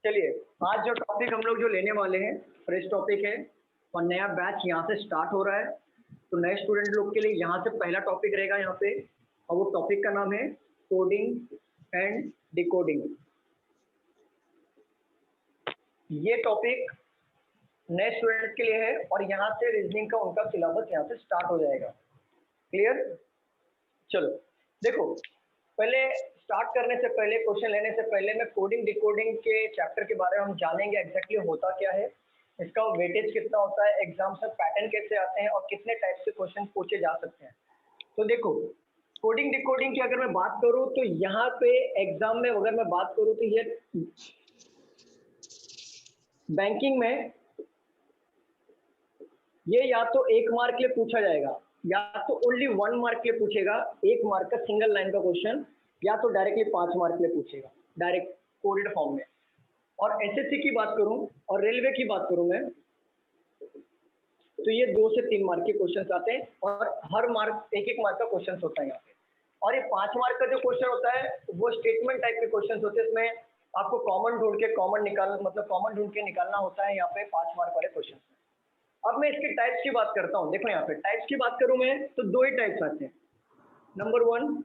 चलिए, आज जो टॉपिक हम लोग जो लेने वाले हैं फ्रेश टॉपिक है और नया बैच यहाँ से स्टार्ट हो रहा है। तो नए स्टूडेंट लोग के लिए यहाँ से पहला टॉपिक रहेगा यहाँ पे, और वो टॉपिक का नाम है कोडिंग एंड डिकोडिंग। ये टॉपिक नए स्टूडेंट के लिए है और यहाँ से रीजनिंग का उनका सिलेबस यहाँ से स्टार्ट हो जाएगा। क्लियर? चलो देखो, पहले स्टार्ट करने से पहले, क्वेश्चन लेने से पहले मैं कोडिंग डिकोडिंग के चैप्टर के बारे में हम जानेंगे एग्जैक्टली होता क्या है, इसका वेटेज कितना होता है, एग्जाम्स में पैटर्न कैसे आते हैं और कितने टाइप के क्वेश्चन पूछे जा सकते हैं। तो देखो, कोडिंग डिकोडिंग की अगर मैं बात करूं तो यहाँ पे एग्जाम में अगर मैं बात करूं तो ये बैंकिंग में ये या तो 1 मार्क के लिए पूछा जाएगा या तो ओनली 1 मार्क के लिए पूछेगा, 1 मार्क का सिंगल लाइन का क्वेश्चन, या तो डायरेक्टली 5 मार्क के लिए पूछेगा डायरेक्ट कोडेड फॉर्म में। और एसएससी की बात करूं और रेलवे की बात करूं मैं, तो ये 2 से 3 मार्क के क्वेश्चन आते हैं और हर मार्क 1-1 मार्क का क्वेश्चन होता है यहाँ पे। और ये 5 मार्क का जो क्वेश्चन होता है वो स्टेटमेंट टाइप के क्वेश्चन होते हैं, इसमें आपको कॉमन ढूंढ के निकालना होता है यहाँ पे 5 मार्क वाले क्वेश्चन। अब मैं इसके टाइप्स की बात करता हूँ। देखो यहाँ पे टाइप्स की बात करूँ मैं तो 2 ही टाइप्स आते हैं। नंबर 1,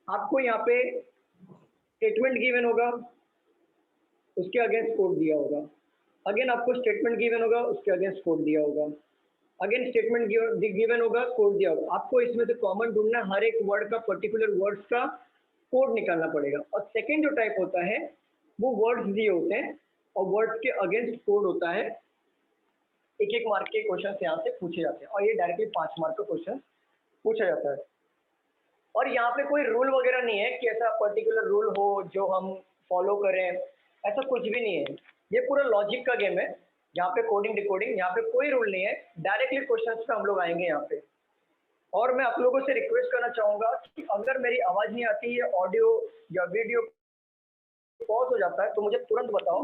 आपको यहाँ पे स्टेटमेंट गिवन होगा, उसके अगेंस्ट कोड दिया होगा। अगेन आपको स्टेटमेंट गिवन होगा, उसके अगेंस्ट कोड दिया होगा। अगेन स्टेटमेंट गिवन होगा, कोड दिया होगा। आपको इसमें से कॉमन ढूंढना, हर एक वर्ड का, पर्टिकुलर वर्ड्स का कोड निकालना पड़ेगा। और सेकेंड जो टाइप होता है वो वर्ड्स दिए होते हैं और वर्ड्स के अगेंस्ट कोड होता है। 1-1 मार्क के क्वेश्चन यहाँ से पूछे जाते हैं और ये डायरेक्टली 5 मार्क का क्वेश्चन पूछा जाता है। और यहाँ पे कोई रूल वगैरह नहीं है कि ऐसा पर्टिकुलर रूल हो जो हम फॉलो करें, ऐसा कुछ भी नहीं है। ये पूरा लॉजिक का गेम है यहाँ पे, कोडिंग डिकोडिंग, यहाँ पे कोई रूल नहीं है, डायरेक्टली क्वेश्चंस पे हम लोग आएंगे यहाँ पे। और मैं आप लोगों से रिक्वेस्ट करना चाहूँगा कि अगर मेरी आवाज़ नहीं आती है, ऑडियो या वीडियो पॉज हो जाता है तो मुझे तुरंत बताओ।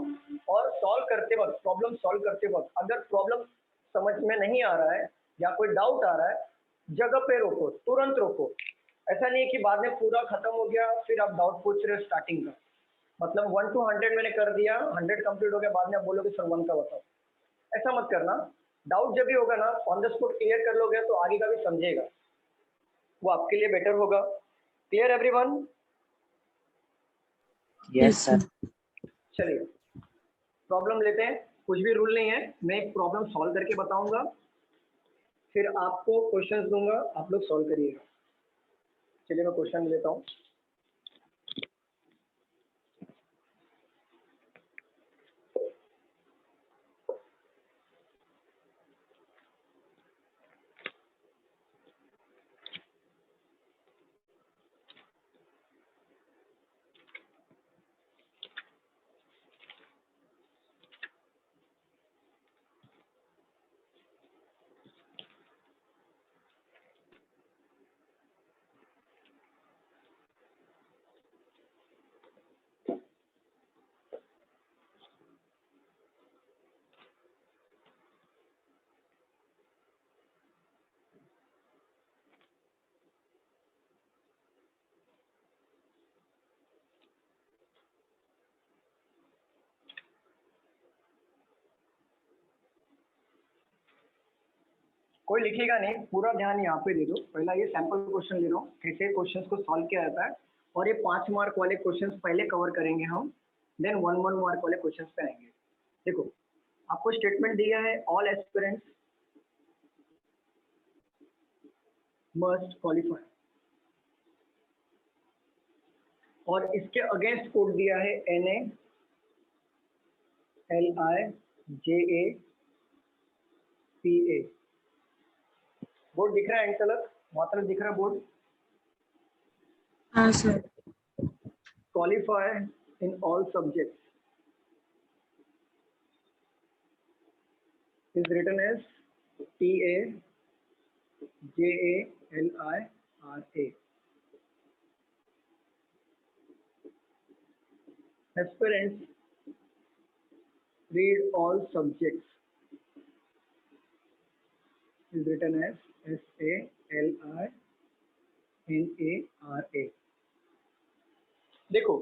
और सॉल्व करते वक्त, प्रॉब्लम सॉल्व करते वक्त अगर प्रॉब्लम समझ में नहीं आ रहा है या कोई डाउट आ रहा है, जगह पे रोको, तुरंत रोको। ऐसा नहीं है कि बाद में पूरा खत्म हो गया फिर आप डाउट पूछ रहे हो स्टार्टिंग का। मतलब 1 to 100 मैंने कर दिया, 100 कंप्लीट हो गया, बाद में आप बोलोगे सर 1 का बताओ। ऐसा मत करना। डाउट जब भी होगा ना, ऑन द स्पॉट क्लियर कर लोगे तो आगे का भी समझेगा, वो आपके लिए बेटर होगा। Clear everyone? Yes sir. चलिए प्रॉब्लम लेते हैं। कुछ भी रूल नहीं है, मैं एक प्रॉब्लम सॉल्व करके बताऊंगा, फिर आपको क्वेश्चंस दूंगा, आप लोग सॉल्व करिएगा। चलिए मैं क्वेश्चन लेता हूँ। कोई लिखेगा नहीं, पूरा ध्यान यहाँ पे दे दो। पहला ये सैंपल क्वेश्चन ले लो, कैसे क्वेश्चंस को सॉल्व किया जाता है, और ये 5 मार्क वाले क्वेश्चंस पहले कवर करेंगे हम, देन 1-1 मार्क वाले क्वेश्चंस पे आएंगे। देखो आपको स्टेटमेंट दिया है, ऑल एस्पिरेंट्स मस्ट क्वालिफाई, और इसके अगेंस्ट कोड दिया है NALIJAPA। बोर्ड दिख रहा है? एंड तक वहां तक दिख रहा है बोर्ड? हाँ sir. Qualify in all subjects is written as TAJALIRA. Aspirants read all subjects is written as SALINARA. देखो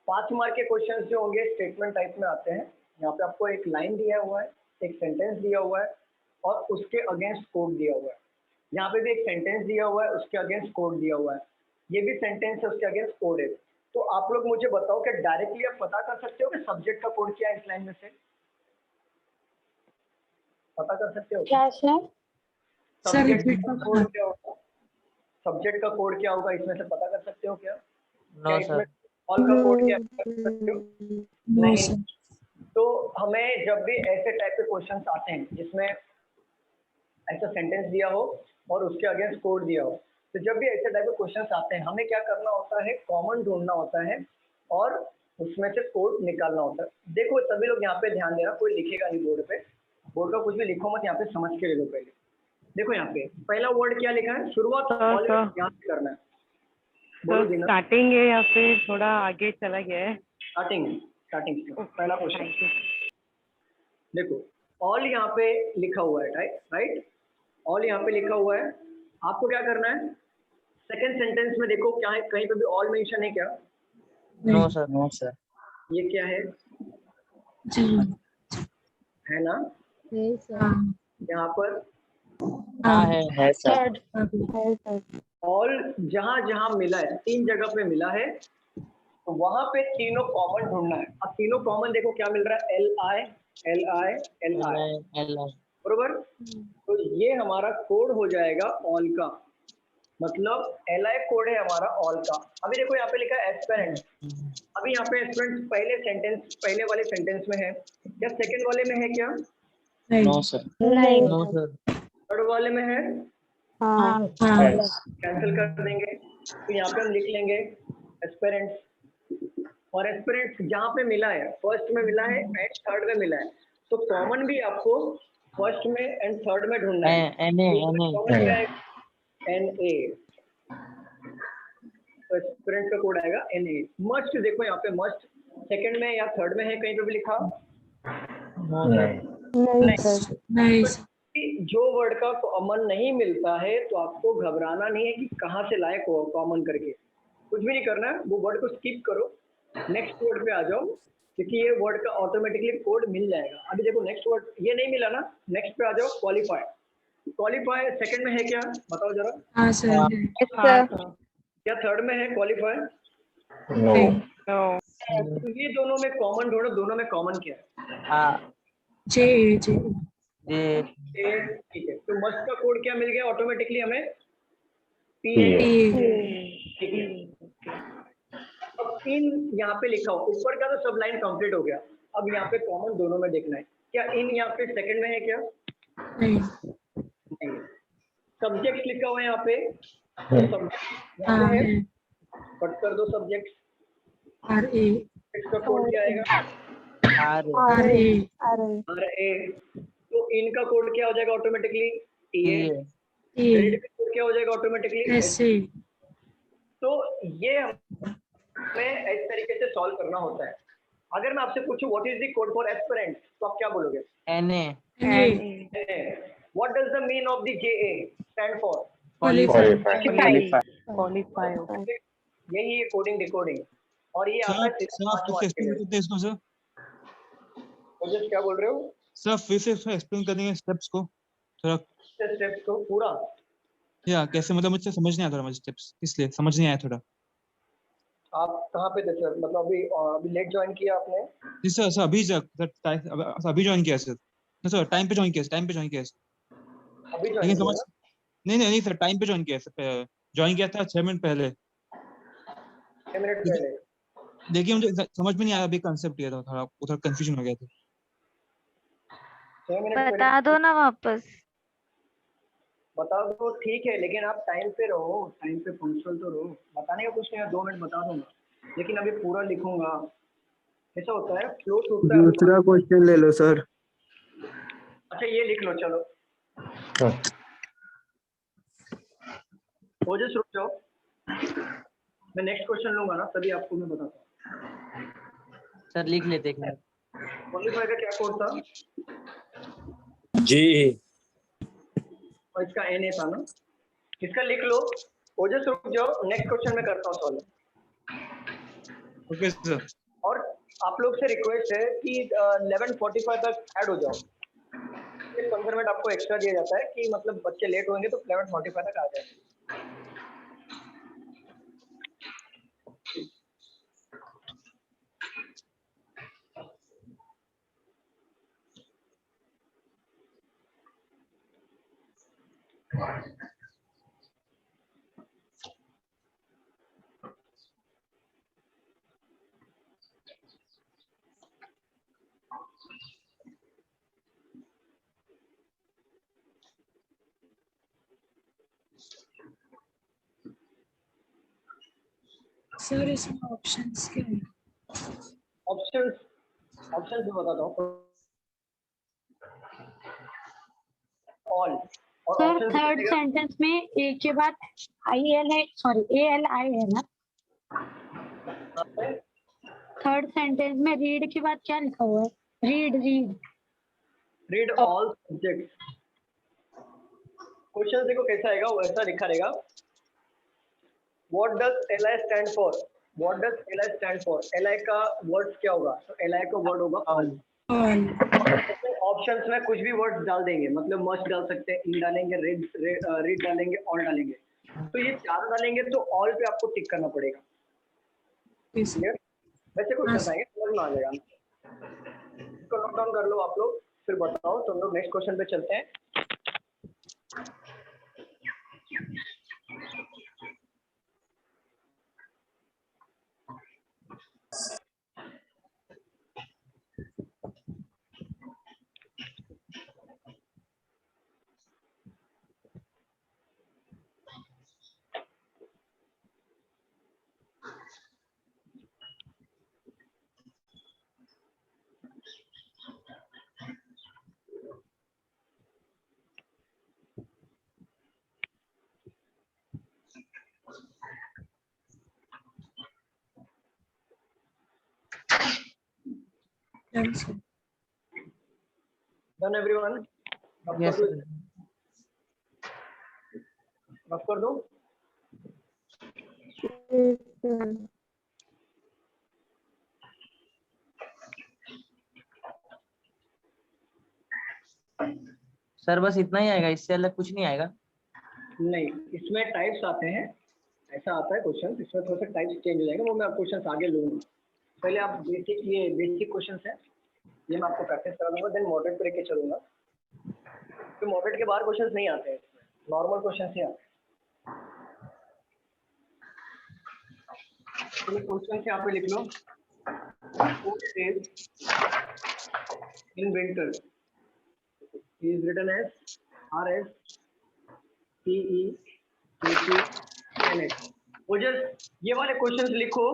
5 मार्क के क्वेश्चन जो होंगे स्टेटमेंट टाइप में आते हैं। यहाँ पे आपको एक लाइन दिया हुआ है, एक सेंटेंस दिया हुआ है और उसके अगेंस्ट कोड दिया हुआ है। यहाँ पे भी एक सेंटेंस दिया हुआ है, उसके अगेंस्ट कोड दिया हुआ है। ये भी सेंटेंस है, उसके अगेंस्ट कोड है। तो आप लोग मुझे बताओ कि डायरेक्टली आप पता कर सकते हो कि सब्जेक्ट का कोड क्या है इस लाइन में से? पता कर सकते हो क्या सर? सब्जेक्ट का कोड क्या होगा? सब्जेक्ट का कोड क्या होगा इसमें से पता कर सकते हो क्या? No sir. ऑल का कोड क्या कर सकते हो? नहीं। तो हमें जब भी ऐसे टाइप के क्वेश्चंस आते हैं जिसमें ऐसा सेंटेंस दिया हो और उसके अगेंस्ट कोड दिया हो, तो जब भी ऐसे टाइप के क्वेश्चंस आते हैं हमें क्या करना होता है, कॉमन ढूंढना होता है और उसमें से कोड निकालना होता है। देखो सभी लोग यहाँ पे ध्यान देना, कोई लिखेगा नहीं बोर्ड पे, बोर्ड का कुछ भी लिखो मत, यहाँ पे समझ के ले लो पहले। देखो यहाँ पे पहला वर्ड क्या लिखा है, शुरुआत यहाँ से करना है। बोलो दीना। स्टार्टिंग है या फिर थोड़ा आगे चला गया है? स्टार्टिंग पहला क्वेश्चन देखो, ऑल यहाँ पे लिखा हुआ है, राइट। ऑल यहाँ पे लिखा हुआ है, आपको क्या करना है, सेकंड सेंटेंस में देखो क्या है, कहीं पे भी ऑल मेंशन है क्या? No sir. No sir. ये क्या है? है ना? यहाँ पर हाँ है सर। ऑल जहाँ जहाँ मिला है, 3 जगह पे मिला है, तो वहां पे तीनों कॉमन ढूंढना है। अब तीनों कॉमन देखो क्या मिल रहा है, एल आई बरोबर। तो ये हमारा कोड हो जाएगा ऑल का, मतलब एल आई कोड है हमारा ऑल का। अभी देखो यहाँ पे लिखा है एस्पिरेंट, अभी यहाँ पे एस्पिरेंट पहले वाले सेंटेंस में है या सेकंड वाले में है क्या? No sir. नहीं। थर्ड वाले में है, हाँ। कैंसिल कर देंगे। तो यहाँ पे हम लिख लेंगे एस्पिरेंट, और एस्पिरेंट जहाँ पे मिला है, फर्स्ट में मिला है एंड थर्ड में मिला है, तो कॉमन भी आपको फर्स्ट में एंड थर्ड में ढूंढना है। NA, तो एस्पिरेंट का कोड आएगा NA। मस्ट देखो यहाँ पे मस्ट सेकंड में या थर्ड में है, कहीं पे भी लिखा? नहीं। जो वर्ड का कॉमन नहीं मिलता है तो आपको घबराना नहीं है कि कहाँ से लाए कॉमन करके, कुछ भी नहीं करना है, वो वर्ड को स्किप करो, नेक्स्ट वर्ड पे आ जाओ, क्योंकि ये वर्ड का ऑटोमेटिकली कोड मिल जाएगा। अभी देखो नेक्स्ट वर्ड ये नहीं मिला ना, नेक्स्ट पे आ जाओ, क्वालिफाई सेकंड में है क्या, बताओ जरा? हाँ सर। क्या थर्ड में है क्वालिफाई? नो। तो ये दोनों में कॉमन ढूंढो, दोनों में कॉमन क्या है? जे। ठीक है, तो मस्ट का कोड क्या मिल गया ऑटोमेटिकली हमें? P। ठीक है, अब 3 यहाँ पे लिखा हो, ऊपर का तो सब लाइन कंप्लीट हो गया। अब यहाँ पे कॉमन दोनों में देखना है, क्या इन यहाँ पे सेकंड में है क्या? नहीं। सब्जेक्ट लिखा हुआ है यहाँ पे, यहाँ पे है, कट कर दो सब्जेक्ट। इसका कोड क्या आएगा? RA। तो इनका कोड क्या हो जाएगा ऑटोमेटिकली? TA। रेड का कोड क्या हो जाएगा ऑटोमेटिकली? SA। तो ये हमें इस तरीके से सॉल्व करना होता है। अगर मैं आपसे पूछूं what is the code for aspirant, तो आप क्या बोलोगे? NA। What does the mean of the JA stand for? Qualify. यही है कोडिंग डिकोडिंग, और ये आता है इसको सर। मुझे क्या बोल रहे हो सर? फिर से एक्सप्लेन कर देंगे स्टेप्स को थोड़ा, स्टेप्स को पूरा? या कैसे, मतलब मुझे समझ नहीं आया थोड़ा, मुझे स्टेप्स इसलिए समझ नहीं आया थोड़ा। आप कहाँ पे थे सर, मतलब अभी लेट ज्वाइन किया आपने? जी सर, अभी ज्वाइन किया सर, टाइम पे ज्वाइन किया सर। अभी लेकिन समझ नहीं सर, टाइम पे ज्वाइन किया सर, ज्वाइन किया था 6 मिनट पहले। 6 मिनट पहले? देखिए मुझे समझ में नहीं आया, अभी कंसेप्ट किया था, थोड़ा कंफ्यूजन हो गया था। 6 मिनट बता दो ना वापस। बता दो, ठीक है, लेकिन आप टाइम पे रहो, टाइम पे पंक्चुअल तो रहो। बताने का कुछ नहीं है, 2 मिनट बता दूंगा, लेकिन अभी पूरा लिखूंगा, ऐसा होता है, फ्लो टूटता है। दूसरा क्वेश्चन ले लो सर। अच्छा ये लिख लो, चलो वो जस्ट रुक जाओ, मैं नेक्स्ट क्वेश्चन लूंगा ना, तभी आपको मैं बताता हूँ। सर लिख लेते एक मिनट। क्वालिफाई का क्या कोड था? जी। और इसका NA था ना, इसका लिख लो। वो जस्ट रुक जाओ, नेक्स्ट क्वेश्चन में करता हूँ सॉल्व। Okay, sir. और आप लोग से रिक्वेस्ट है कि 11:45 तक ऐड हो जाओ। 15 मिनट आपको एक्स्ट्रा दिया जाता है कि मतलब बच्चे लेट होंगे तो 11:45 तक आ जाए। सर इसमें ऑप्शंस क्या है? ऑप्शंस भी बताता हूँ। ऑल और सर ऑप्शंस थर्ड सेंटेंस में ए के बाद आई एल है, सॉरी ए एल आई है ना? थर्ड सेंटेंस में रीड के बाद क्या लिखा हुआ है? Read all subjects. क्वेश्चन देखो कैसा आएगा, वैसा लिखा रहेगा। What does LI stand for? What does LI stand for? LI का वर्ड्स क्या होगा? तो LI का वर्ड होगा ऑल। ऑप्शंस में कुछ भी वर्ड्स डाल देंगे, मतलब मस्ट डाल सकते हैं, इन डालेंगे, रीड डालेंगे, ऑल डालेंगे। तो ये चार डालेंगे तो ऑल पे आपको टिक करना पड़ेगा। क्लियर? वैसे क्वेश्चन आएंगे, समझ में आ जाएगा। इसको नोट डाउन कर लो आप लोग, फिर बताओ। तो हम लोग नेक्स्ट क्वेश्चन पे चलते हैं। Done everyone? Yes, sir. Rough कर दो। सर बस इतना ही आएगा, इससे अलग कुछ नहीं आएगा? नहीं, इसमें टाइप्स आते हैं, ऐसा आता है क्वेश्चन। इसमें थोड़ा सा टाइप्स चेंज हो जाएंगे, वो मैं क्वेश्चन आगे लूंगा। पहले आप बेसिक क्वेश्चन है, ये मैं आपको प्रैक्टिस करा दूंगा, देन मॉडरेट पे लेके चलूंगा। तो मॉडरेट के बाहर क्वेश्चंस नहीं आते हैं, नॉर्मल क्वेश्चन ही आते हैं। क्वेश्चन यहाँ पे लिख लो। In winter is written as RS TE KT NH। वो जस्ट ये वाले क्वेश्चंस लिखो,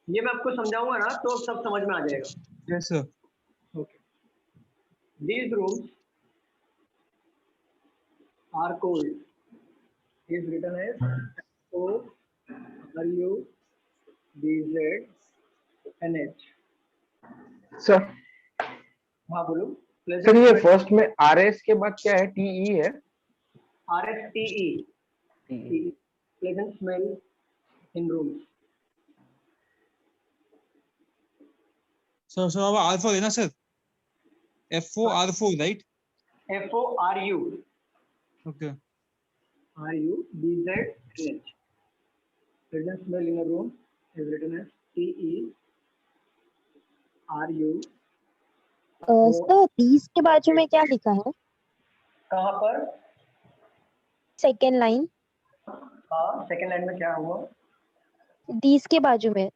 ये मैं आपको समझाऊंगा ना तो सब समझ में आ जाएगा। Yes, sir. Okay. These rooms are cold is written as O R U B Z N H। Sir हाँ बोलो। सर ये फर्स्ट में RS के बाद क्या है? TE है? RSTE pleasant smell in rooms। So अब alpha है ना sir? FOR4, right? FORU Okay. RUBZNH। Present smell in a room is written as TERU। Sir these के बाजू में क्या लिखा है? कहाँ पर? सेकेंड लाइन, हाँ, सेकेंड लाइन में क्या हुआ? दीज के बाजू में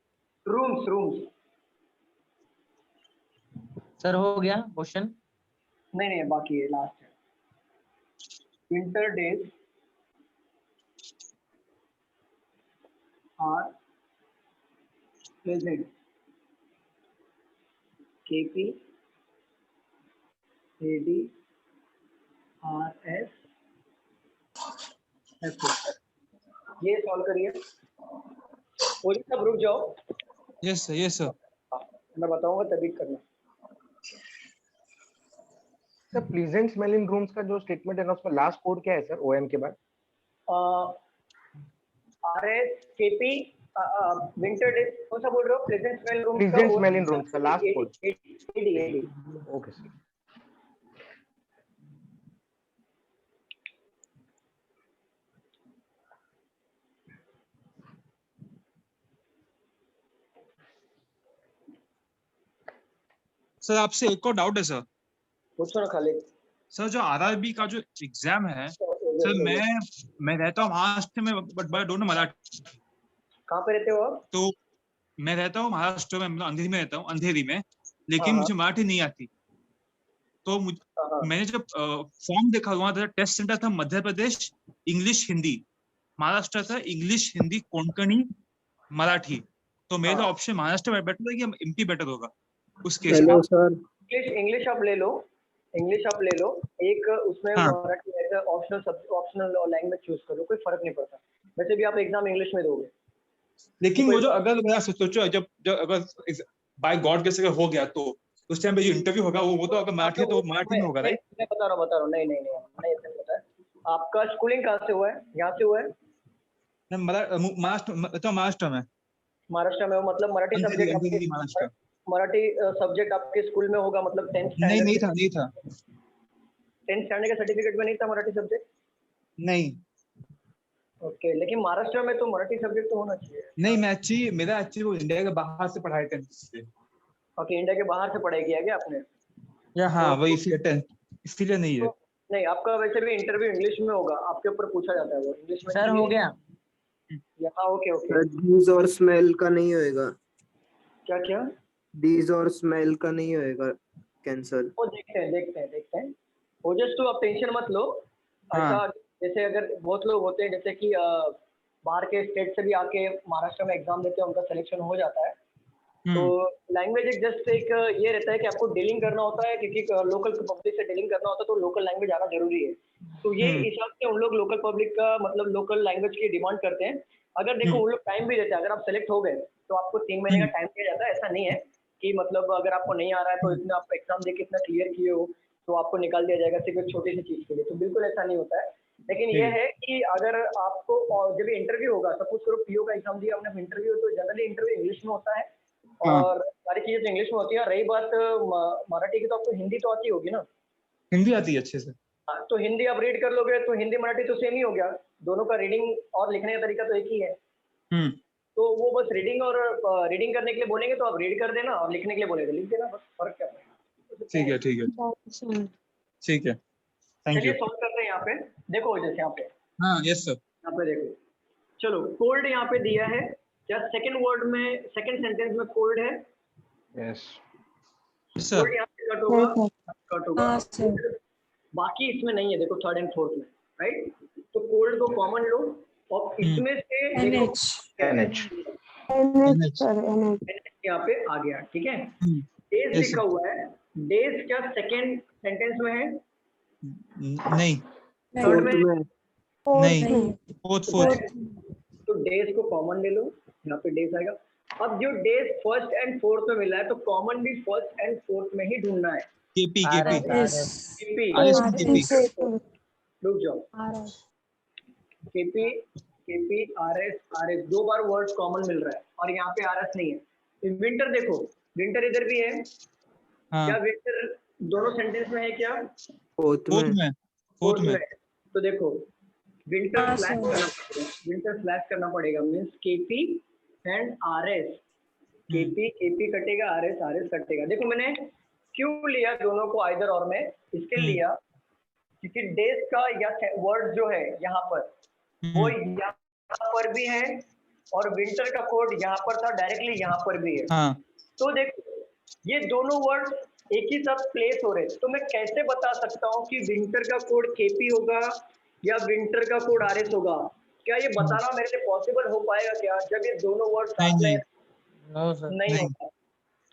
रूम्स। सर हो गया क्वेश्चन? नहीं बाकी है, लास्ट है। Winter days are pleasant. KP AD RS FO। ये सॉल्व करिए। वो सब रुक जाओ, Yes, sir. Yes, sir. मैं बताऊंगा तभी करना। सर प्लीजेंट स्मेल इन रूम्स का जो स्टेटमेंट है ना, उसमें लास्ट कोड क्या है सर? OM के बाद RS KP विंटर डेज कौन सा बोल रहे हो? Pleasant smell room Pleasant smell in rooms, the last word. Okay, sir. Sir आपसे एक और डाउट है सर। पूछो ना खालिद। सर जो आरआरबी का जो एग्जाम है सर, मैं रहता हूँ महाराष्ट्र में but I don't know Marathi. कहाँ पे रहते हो आप? तो मैं रहता हूँ महाराष्ट्र में, मतलब अंधेरी में रहता हूँ, अंधेरी में, लेकिन हाँ, मुझे मराठी नहीं आती। तो हाँ, मैंने जब फॉर्म देखा वहां था टेस्ट सेंटर था मध्य प्रदेश इंग्लिश हिंदी, महाराष्ट्र था इंग्लिश हिंदी कोंकणी मराठी। तो मेरा हाँ। ऑप्शन महाराष्ट्र बेटर है कि एमपी बेटर होगा उस केस में? Hello sir. इंग्लिश आप ले लो, इंग्लिश आप ले लो। एक उसमें हाँ। मराठी ऐसा ऑप्शनल लैंग्वेज चूज करो, कोई फर्क नहीं पड़ता। वैसे भी आप एग्जाम इंग्लिश में दोगे। लेकिन वो जो अगर मेरा सोचो जब जब अगर बाय गॉड कैसे हो गया तो उस टाइम पे जो इंटरव्यू होगा वो तो अगर मराठी है तो वो मराठी में होगा, राइट? मैं बता रहा हूँ नहीं नहीं नहीं नहीं, ऐसा नहीं होता है। आपका स्कूलिंग कहाँ से हुआ है? यहाँ से हुआ है? महाराष्ट्र में। महाराष्ट्र में हो, मतलब मराठी अंधेरी सब्जेक्ट महाराष्ट्र। मराठी सब्जेक्ट आपके स्कूल में होगा, मतलब 10th नहीं स्टैंडर्ड था 10th स्टैंडर्ड के सर्टिफिकेट में नहीं था मराठी सब्जेक्ट? नहीं। ओके, लेकिन महाराष्ट्र में तो मराठी सब्जेक्ट तो होना चाहिए। नहीं, मेरा एक्चुअली वो इंडिया के बाहर से पढ़ाई 10th से। ओके, इंडिया के बाहर से पढ़ाई किया क्या आपने? या हाँ वही इसीलिए नहीं है। नहीं, आपका वैसे भी इंटरव्यू इंग्लिश में होगा, आपके ऊपर पूछा जाता है वो इंग्लिश में। सर हो गया। हाँ, ओके सर डीज और स्मेल का नहीं होएगा। क्या क्या? डीज और स्मेल का नहीं होएगा कैंसल। वो देखते हैं। वो जस्ट तो आप टेंशन मत लो। हाँ। ऐसा जैसे अगर बहुत लोग होते हैं जैसे कि बाहर के स्टेट से भी आके महाराष्ट्र में एग्जाम देते हैं, उनका सिलेक्शन हो जाता है। तो लैंग्वेज एक जस्ट एक ये रहता है कि आपको डीलिंग करना होता है, क्योंकि लोकल पब्लिक से डीलिंग करना होता है, तो लोकल लैंग्वेज आना जरूरी है। तो ये हिसाब से उन लोग लोकल पब्लिक का मतलब लोकल लैंग्वेज की डिमांड करते हैं। अगर देखो उन लोग टाइम भी देते हैं, अगर आप सेलेक्ट हो गए तो आपको 3 महीने का टाइम दिया जाता है। ऐसा नहीं है कि मतलब अगर आपको नहीं आ रहा है तो इतना आप एग्जाम देके इतना क्लियर किए हो तो आपको निकाल दिया जाएगा सिर्फ एक छोटी सी चीज के लिए। तो बिल्कुल ऐसा नहीं होता है। लेकिन ये है कि अगर आपको जब इंटरव्यू होगा, सपोज करो पीओ का एग्जाम दिया हमने, इंटरव्यू तो जनरली इंटरव्यू इंग्लिश में होता है और सारी चीजें तो इंग्लिश में होती है। रही बात मराठी की, तो आपको हिंदी तो आती होगी ना? हिंदी आती है अच्छे से। हाँ, तो हिंदी आप रीड कर लोगे तो हिंदी मराठी तो सेम ही हो गया, दोनों का रीडिंग और लिखने का तरीका तो एक ही है। तो वो बस रीडिंग करने के लिए बोलेंगे तो आप रीड कर देना, और लिखने के लिए बोलेंगे लिख देना, बस फर्क क्या है। ठीक है थैंक चलिए यू। सॉल्व करते हैं। यहाँ पे देखो, जैसे यहाँ पे, हाँ यस सर। यहाँ पे देखो, चलो कोल्ड यहाँ पे दिया है, क्या सेकंड वर्ड में सेकंड सेंटेंस में कोल्ड है? Yes. सर कोल्ड यहाँ पे कट होगा, बाकी इसमें नहीं है। देखो थर्ड एंड फोर्थ में, राइट? तो कोल्ड को कॉमन लो और इसमें से देखो NH. यहाँ पे आ गया, ठीक है? डेज लिखा हुआ है, डेज क्या सेकंड सेंटेंस में है? नहीं थर्ड में नहीं फोर्थ। तो डेज को कॉमन ले लो, यहाँ पे डेज आएगा। अब जो डेज फर्स्ट एंड फोर्थ में मिला है तो कॉमन भी फर्स्ट एंड फोर्थ में ही ढूंढना है। केपी रुक जाओ, केपी आरएस दो बार वर्ड कॉमन मिल रहा है और यहाँ पे आरएस नहीं है। विंटर देखो, विंटर इधर भी है। क्या विंटर दोनों सेंटेंस में है क्या? फोर्थ में। तो देखो विंटर स्लैश करना पड़ेगा, means KP and RS. KP कटेगा, आरएस कटेगा। देखो मैंने क्यों लिया दोनों को आइदर और में, इसके लिया क्योंकि डेज का या वर्ड जो है यहाँ पर वो यहाँ पर भी है और विंटर का कोड यहाँ पर था, डायरेक्टली यहाँ पर भी है। तो देखो ये दोनों वर्ड एक ही साथ प्लेस हो रहे हैं, तो मैं कैसे बता सकता हूँ कि विंटर का कोड केपी होगा या विंटर का कोड आरएस होगा? क्या ये बताना मेरे लिए पॉसिबल हो पाएगा क्या, जब ये दोनों वर्ड साथ में नहीं होगा?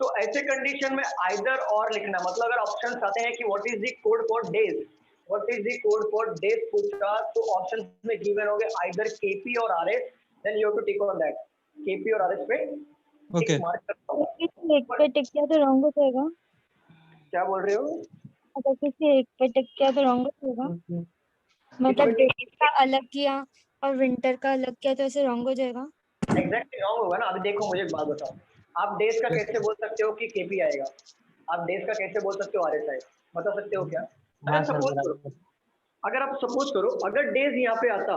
तो ऐसे कंडीशन में आइदर और लिखना, मतलब अगर ऑप्शन आते हैं कि what is the code for days, पूछा तो ऑप्शन में गिवन होंगे आइदर केपी और RS, then you have to tick on that KP और आरएस पे टिक मार्क करता हूं। एक पे टिक किया तो रॉन्ग हो जाएगा। क्या बोल रहे हो? अगर किसी एक पे टिक किया तो रॉन्ग हो जाएगा, मतलब डेज का अलग किया और विंटर का अलग किया तो ऐसे रॉन्ग हो जाएगा। एग्जैक्टली रॉन्ग होगा ना। अभी देखो मुझे एक बात बताओ, आप डेज का कैसे बोल सकते हो कि केपी आएगा, आप डेज का कैसे बोल सकते हो आरएस आएगा, बता सकते हो क्या? हाँ अगर सर सपोज करो, बराबर। अगर आप सपोज करो अगर डेज यहाँ पे आता,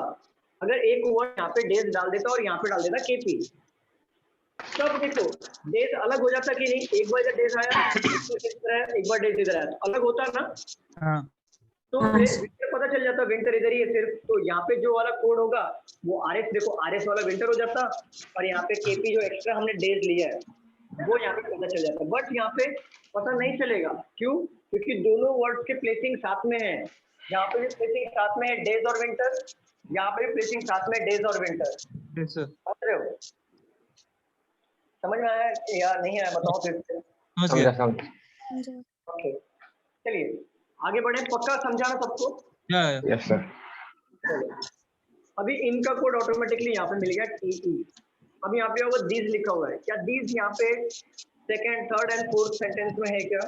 अगर एक वर्ड यहाँ पे डेज डाल देता और यहाँ पे डाल देता केपी, तब देखो डेज अलग हो जाता कि नहीं? एक बार इधर डेज आया, एक बार डेज इधर आया, अलग होता ना। हाँ तो हाँ। विंटर पता चल जाता, विंटर इधर ही है सिर्फ, तो यहाँ पे जो वाला कोड होगा वो आरएस, देखो आरएस वाला विंटर हो जाता, और यहाँ पे केपी जो एक्स्ट्रा हमने डेज लिया है वो यहाँ पे पता चल जाता। बट यहाँ पे पता नहीं चलेगा, क्यों? क्योंकि दोनों वर्ड्स के प्लेसिंग साथ में है, यहाँ पे भी प्लेसिंग साथ में है डेज और विंटर, यहाँ पे भी प्लेसिंग साथ में डेज और विंटर। यस सर, समझ रहे हो? समझ में आया या नहीं आया बताओ फिर से। समझ समझा गया। समझा। ओके चलिए आगे बढ़े, पक्का समझाना सबको? क्या है? Yes sir. चलो अभी इनका कोड ऑटोमेटिकली यहाँ पे मिल गया टीई। अब यहाँ पे होगा दीज लिखा हुआ है, क्या दीज यहाँ पे second third and fourth sentence में है क्या?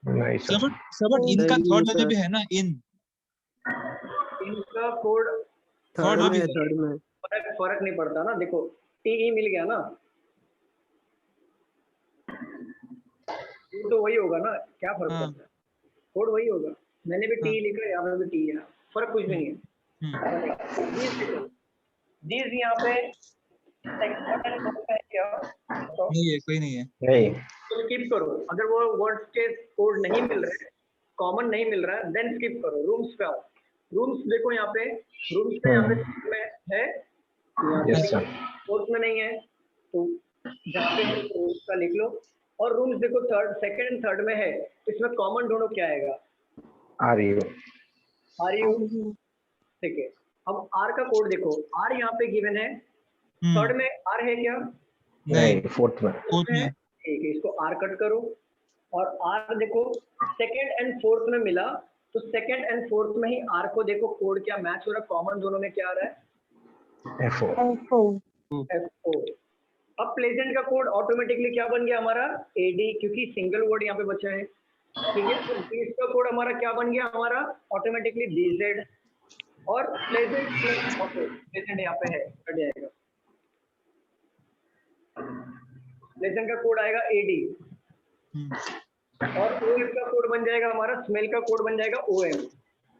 नहीं सर सर। बट इनका नहीं है थर्ड में सर, भी है ना, इन इनका कोड थर्ड में में भी है, है। थर्ड में। फर्क नहीं पड़ता ना, देखो टीई मिल गया ना, तो वही होगा ना, क्या फर्क हाँ। पड़ता है? कोड वही होगा, मैंने भी टी हाँ। लिखा है, यहाँ पे भी टी है, फर्क कुछ भी नहीं है। दीज यहाँ पे second and fourth में है क्या? बताओ। नहीं है, कोई नहीं है। नहीं। तो स्किप करो, अगर वो वर्ड्स के कोड नहीं मिल रहे, कॉमन नहीं मिल रहा है, देन स्किप करो, रूम्स पे आओ। रूम्स देखो यहाँ पे, रूम्स पे यहाँ पे sixth में है, यहाँ पे यस सर। फोर्थ में नहीं है, तो जहाँ पे रूम्स का लिख लो। और रूम्स देखो थर्ड, सेकंड एंड थर्ड में है, इसमें कॉमन ढूंढो क्या आएगा? Are you. आर यू, ठीक है। अब आर का कोड देखो, आर यहाँ पे गिवन है, थर्ड में आर है क्या? नहीं, फोर्थ में। फोर्थ में। ठीक है, इसको आर कट करो, और आर देखो सेकंड एंड फोर्थ में मिला, तो सेकंड एंड फोर्थ में ही आर को देखो कोड क्या मैच हो रहा है, कॉमन दोनों में क्या आ रहा है? F4। F4। अब प्लेजेंट का कोड ऑटोमेटिकली क्या बन गया हमारा? एडी, क्योंकि सिंगल वर्ड यहाँ पे बचा है, ठीक है। तो बीस का कोड हमारा क्या बन गया? हमारा ऑटोमेटिकली बीजेड, और प्लेजेंट प्लेजेंट यहाँ पे है, कट जाएगा। प्लेजेंट का कोड आएगा एडी, और ओएम का कोड बन जाएगा हमारा, स्मेल का कोड बन जाएगा ओएम।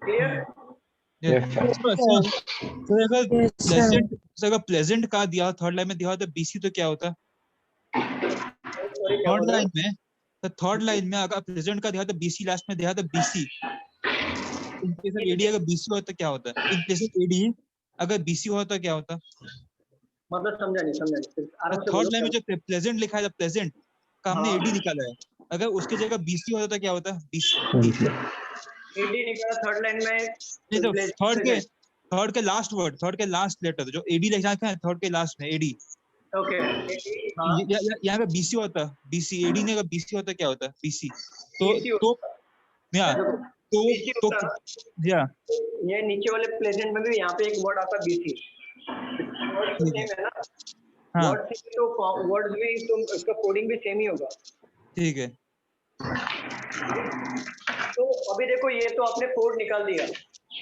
क्लियर? Yes sir. अगर प्लेजेंट का दिया थर्ड लाइन में दिया होता बीसी तो क्या होता? सॉरी क्या थर्ड बोल रहे लाइन हो? में, तो थर्ड लाइन में अगर प्रेजेंट का दिया था बीसी, लास्ट में दिया था BC, in case of AD अगर बीसी होता क्या होता? इन केस ऑफ एडी अगर बीसी होता क्या होता? मतलब समझा नहीं, फिर आराम से थर्ड बोलो लाइन में क्या? जो प्रेजेंट लिखा है, प्रेजेंट का हमने हाँ। एडी निकाला है, अगर उसके जगह बीसी होता तो क्या होता? बीसी। एडी निकाला थर्ड लाइन में, नहीं तो थर्ड के लास्ट वर्ड, थर्ड के लास्ट लेटर जो एडी लिखा है थर्ड के लास्ट में एडी, ओके हाँ यहाँ पे बीसी होता, बीसी। एडी ने अगर बीसी होता क्या होता? बीसी। तो BC तो होता। या देखो, तो BC तो होता, या ये नीचे वाले प्लेजेंट में भी यहाँ पे एक वर्ड आता बीसी, वर्ड तो ठीक है। सेम है ना, हाँ वर्ड सेम तो वर्ड्स भी, तो इसका कोडिंग भी सेम ही होगा। ठीक है। तो अभी देखो ये तो आपने कोड निकाल दिया,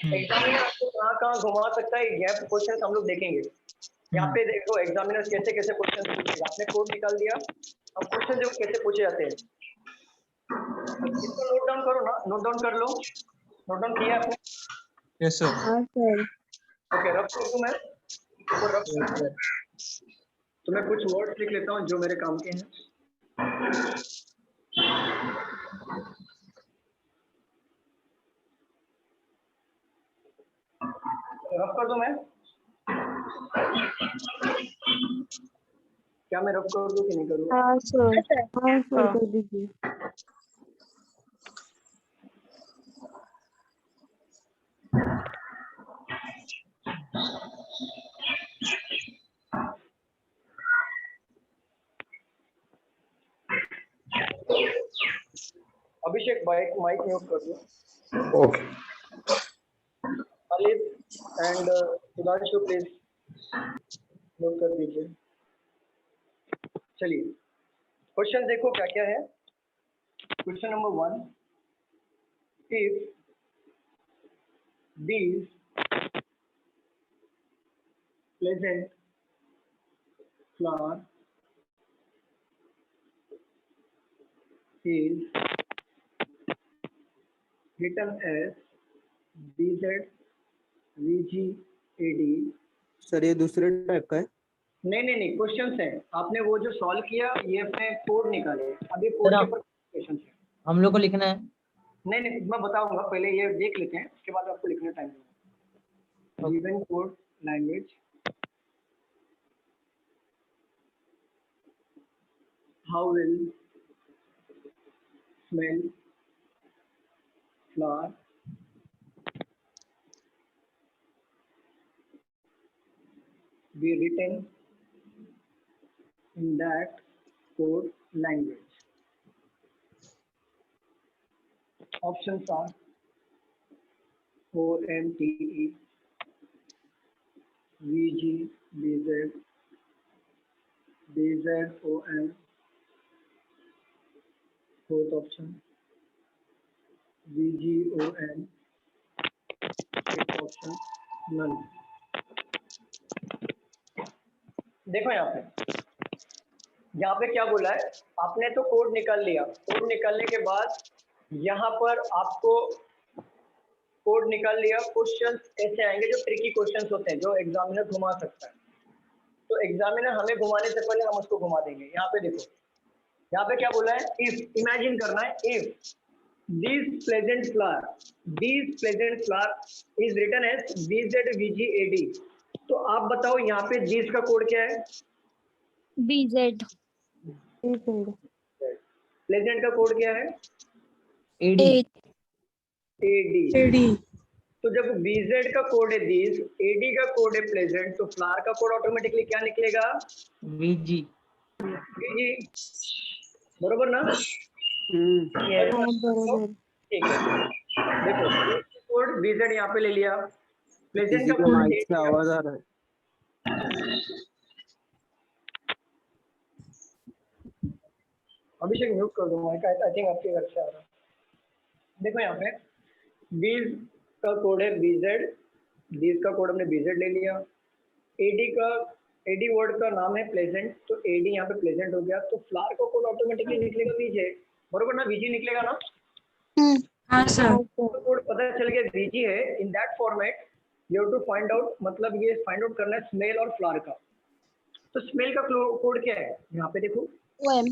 एग्जामिनर आपको कहाँ कहाँ घुमा सकता है, गैप क्वेश्चन हम लोग देखेंगे। यहाँ पे देखो एग्जामिनर कैसे कैसे क्वेश्चन पूछेगा, आपने कोड निकाल दिया, अब क्वेश्चन देखो कैसे पूछे जाते हैं। इसको नोट डाउन करो ना, नोट डाउन कर लो, नोट डाउन किया आपने? Yes sir. ओके रफ कर दूं मैं इसको, रफ कर दूं? तो मैं कुछ वर्ड्स लिख लेता हूँ जो मेरे काम के हैं। रफ कर दूं मैं? क्या मैं रफ कर दूं कि नहीं करूं? हाँ सर कर दीजिए। अभिषेक माइक म्यूट कर दो। Okay. Alit and Sudhanshu please mute कर दीजिए। चलिए क्वेश्चन देखो क्या क्या है। Question number 1, if these pleasant flower is written as BZVGAD। Sir ये दूसरे टाइप का है। नहीं, क्वेश्चन है। आपने वो जो सॉल्व किया, ये अपने कोड निकाले, अभी कोड के ऊपर क्वेश्चन है। हम लोग को लिखना है। नहीं, मैं बताऊंगा, पहले ये देख लेते हैं, उसके बाद आपको लिखने टाइम दूंगा। Given code language, how will smell flower be written in that code language? Options are OMTE, VG, BZ, BZOM. Fourth option, VGOM. Fifth option, none. देखो यहाँ पे क्या बोला है, आपने तो कोड निकाल लिया। कोड निकालने के बाद यहाँ पर आपको कोड निकाल लिया, क्वेश्चंस ऐसे आएंगे जो ट्रिकी क्वेश्चंस होते हैं, जो एग्जामिनर घुमा सकता है। तो एग्जामिनर हमें घुमाने से पहले हम उसको घुमा देंगे। यहाँ पे देखो, यहाँ पे क्या बोला है, इफ, इमेजिन करना है, if this pleasant flower is written as BZVGAD। तो आप बताओ यहाँ पे दिस का कोड क्या है? BZ। प्लेजेंट का कोड क्या है? एडी। AD। तो जब BZ का कोड है दिस, AD का कोड है प्लेजेंट, तो फ्लावर का कोड ऑटोमेटिकली क्या निकलेगा? VG। VG, बरोबर ना? बरोबर। ठीक है, देखो कोड BZ यहाँ पे ले लिया, प्लेजेंट किसी का के कोड माइक से आवाज आ रहा है। अभिषेक म्यूट कर दूंगा, आई थिंक आपके घर से आ रहा है। देखो यहाँ पे बीज का कोड है BZ, बीज का कोड हमने BZ ले लिया। AD वर्ड का नाम है प्लेजेंट, तो AD यहाँ पे प्लेजेंट हो गया। तो फ्लावर का कोड ऑटोमेटिकली निकलेगा VJ, बरोबर ना? VG निकलेगा ना? हाँ सर। कोड पता चल गया VG है। In that format you have to find out, मतलब ये फाइंड आउट करना है स्मेल और फ्लावर का। तो स्मेल का कोड क्या है? यहाँ पे देखो, OM।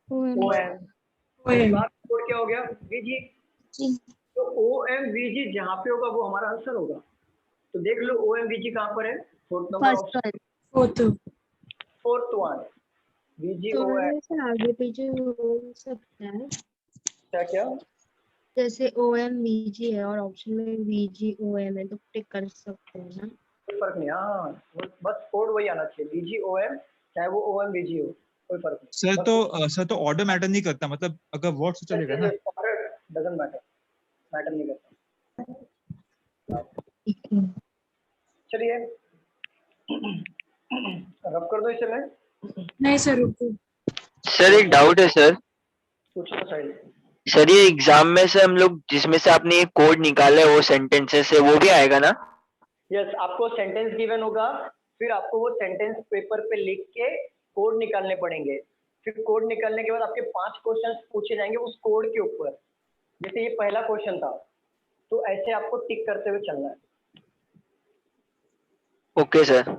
फ्लावर का कोड क्या हो गया? VG। तो OMVG जहाँ पे होगा वो हमारा आंसर होगा। तो देख लो OMVG कहाँ पर है? Fourth number option, fourth one, VGOM। आगे पीछे हो सकता है। क्या? जैसे OMVG है और ऑप्शन में VGOM है, तो टिक कर सकते हैं ना? कोई फर्क नहीं, हाँ, बस कोड वही आना चाहिए, VGOM, चाहे वो OMVG हो, कोई फर्क नहीं। सर तो ऑर्डर मैटर नहीं करता, मतलब अगर वर्ड से चलेगा ना? डजंट मैटर नहीं करता। चलिए रब कर दो इसे मैं। नहीं सर, रुको। सर एक डाउट है सर। पूछो साइड। सर ये एग्जाम में से हम लोग जिसमें से आपने ये कोड निकाला है वो सेंटेंसेस है वो भी आएगा ना? यस, आपको सेंटेंस गिवन होगा, फिर आपको वो सेंटेंस पेपर पे लिख के कोड निकालने पड़ेंगे। फिर कोड निकालने के बाद आपके 5 क्वेश्चंस पूछे जाएंगे उस कोड के ऊपर। जैसे ये पहला क्वेश्चन था, तो ऐसे आपको टिक करते हुए चलना है। Okay sir.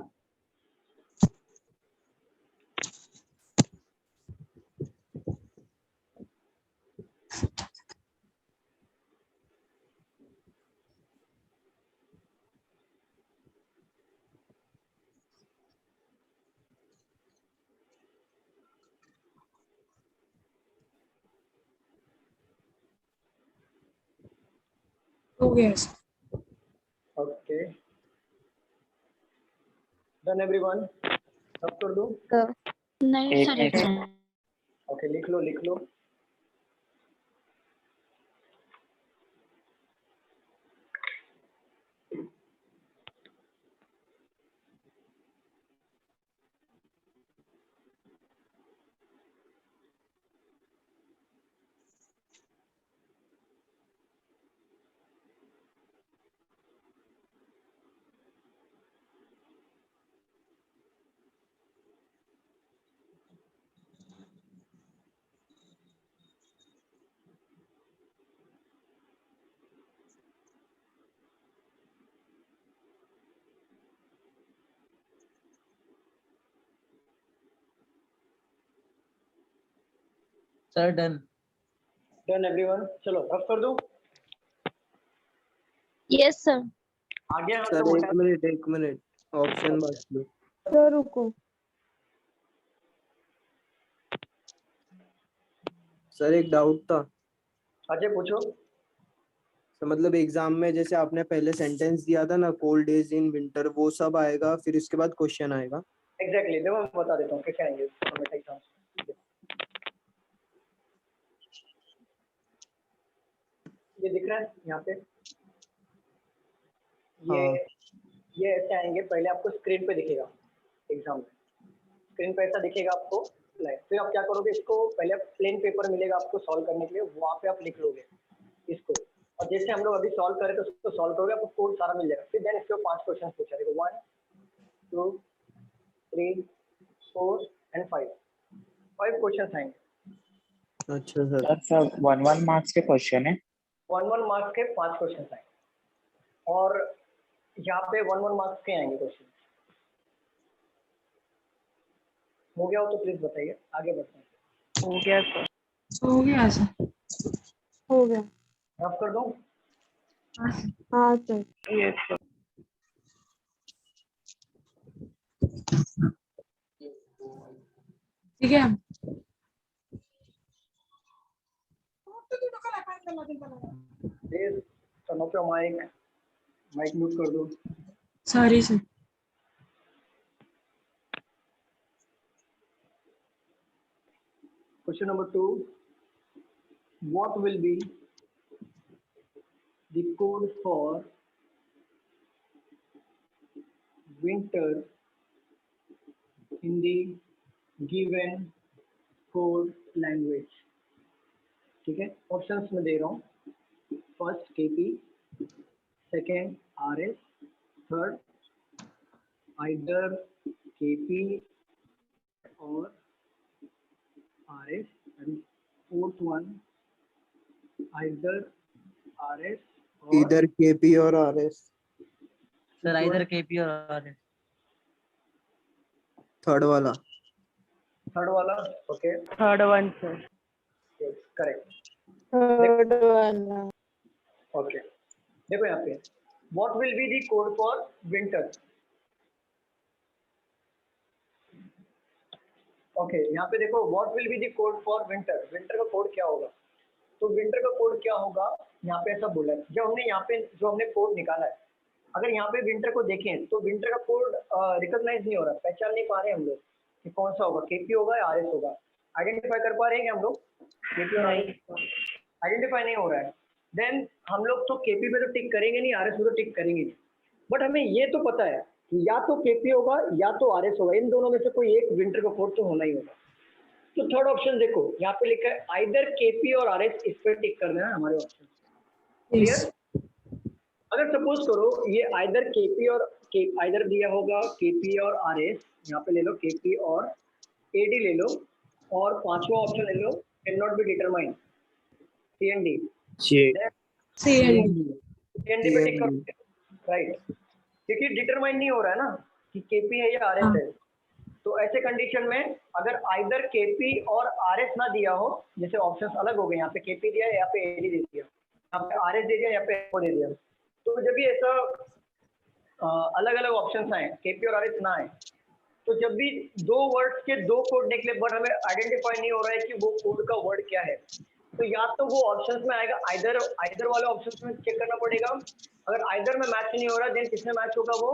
हो गया। ओके, डन एवरीवन, सब कर दूं? नहीं सर, एक ओके, लिख लो। Sir done. डन एवरीवन, चलो रफ कर दूं। Yes sir. आगे हम सर लोग एक मिनट ऑप्शन बस लो। सर रुको। सर एक डाउट था। अजय पूछो। तो मतलब एग्जाम में जैसे आपने पहले सेंटेंस दिया था ना, कोल्ड डेज इन विंटर, वो सब आएगा फिर उसके बाद क्वेश्चन आएगा। एग्जैक्टली, देखो मैं बता देता हूँ कैसे आएंगे एग्जाम। ये दिख रहा है यहाँ पे, ये हाँ। ये ऐसे आएंगे। पहले आपको स्क्रीन पे दिखेगा एग्जाम में, स्क्रीन पे ऐसा दिखेगा आपको लाइव। फिर आप क्या करोगे, इसको पहले प्लेन पेपर मिलेगा आपको सॉल्व करने के लिए, वहाँ पे आप लिख लोगे इसको। और जैसे हम लोग अभी सॉल्व करें तो उसको सॉल्व करोगे, आपको कोड सारा मिल जाएगा। फिर देन इसके 5 क्वेश्चन पूछा देखो, 1 2 3 4 एंड 5 क्वेश्चन आएंगे। अच्छा सर। सर 1 मार्क्स के क्वेश्चन है। 1 मार्क्स के 5 क्वेश्चन आएंगे, और यहाँ पे 1 मार्क्स के आएंगे क्वेश्चन। हो गया हो तो प्लीज बताइए, आगे बढ़ते हैं। हो गया सर। हो गया सर। हो गया। रफ कर दूं। हाँ सर। Yes sir. ठीक है। Please turn off your mic mute कर दो। Sorry sir. Question number 2. What will be the code for winter in the given code language? ठीक है, ऑप्शंस में दे रहा हूँ। First KP, second RS, third either KP और RS, and fourth one either RS or इधर KP और RS. Sir इधर KP और RS। थर्ड वाला। थर्ड वाला, okay third one sir. Correct. Third वाला। ओके, देखो यहाँ पे what will be the code for winter. Okay, यहाँ पे देखो what will be the code for winter. Winter का कोड क्या होगा? तो विंटर का कोड क्या होगा, यहाँ पे ऐसा बोला है। जब हमने यहाँ पे जो हमने कोड निकाला है, अगर यहाँ पे विंटर को देखें तो विंटर का कोड रिकॉग्नाइज नहीं हो रहा, पहचान नहीं पा रहे हम लोग कि कौन सा होगा, केपी होगा या आरएस होगा। आइडेंटिफाई कर पा रहे हैं हम लोग केपी और आरएस? आइडेंटिफाई नहीं हो रहा है। देन हम लोग तो केपी पे तो टिक करेंगे नहीं, आरएस पे तो टिक करेंगे नहीं। बट हमें ये तो पता है कि या तो केपी होगा या तो आरएस होगा, इन दोनों में से कोई एक विंटर का कोड तो होना ही होगा। तो थर्ड ऑप्शन देखो यहाँ पे लिखा है आइदर केपी और आरएस, इस पे टिक कर देना हमारे ऑप्शन। क्लियर? अगर सपोज करो ये आइदर केपी और आइदर दिया होगा केपी और आरएस, यहाँ पे ले लो केपी और एडी ले लो, और पांचवा ऑप्शन ले लो cannot be determined, CND. CND पे टिक करो, राइट? क्योंकि डिटरमाइन नहीं हो रहा है ना कि केपी है या आरएस है। तो ऐसे कंडीशन में अगर आइदर केपी और आरएस ना दिया हो, जैसे ऑप्शंस अलग हो गए, यहाँ पे केपी दिया है, यहाँ पे एडी दे दिया, यहाँ पे आरएस दे दिया, यहाँ पे एओ दे दिया, तो जब भी ऐसा अलग अलग ऑप्शंस आए, केपी और आरएस ना आए, तो जब भी दो वर्ड्स के दो कोड निकले बट हमें आइडेंटिफाई नहीं हो रहा है कि वो कोड का वर्ड क्या है, तो या तो वो ऑप्शंस में आएगा, आइदर वाले ऑप्शंस में चेक करना पड़ेगा। अगर आइदर में मैच नहीं हो रहा, देन किसमें मैच होगा, वो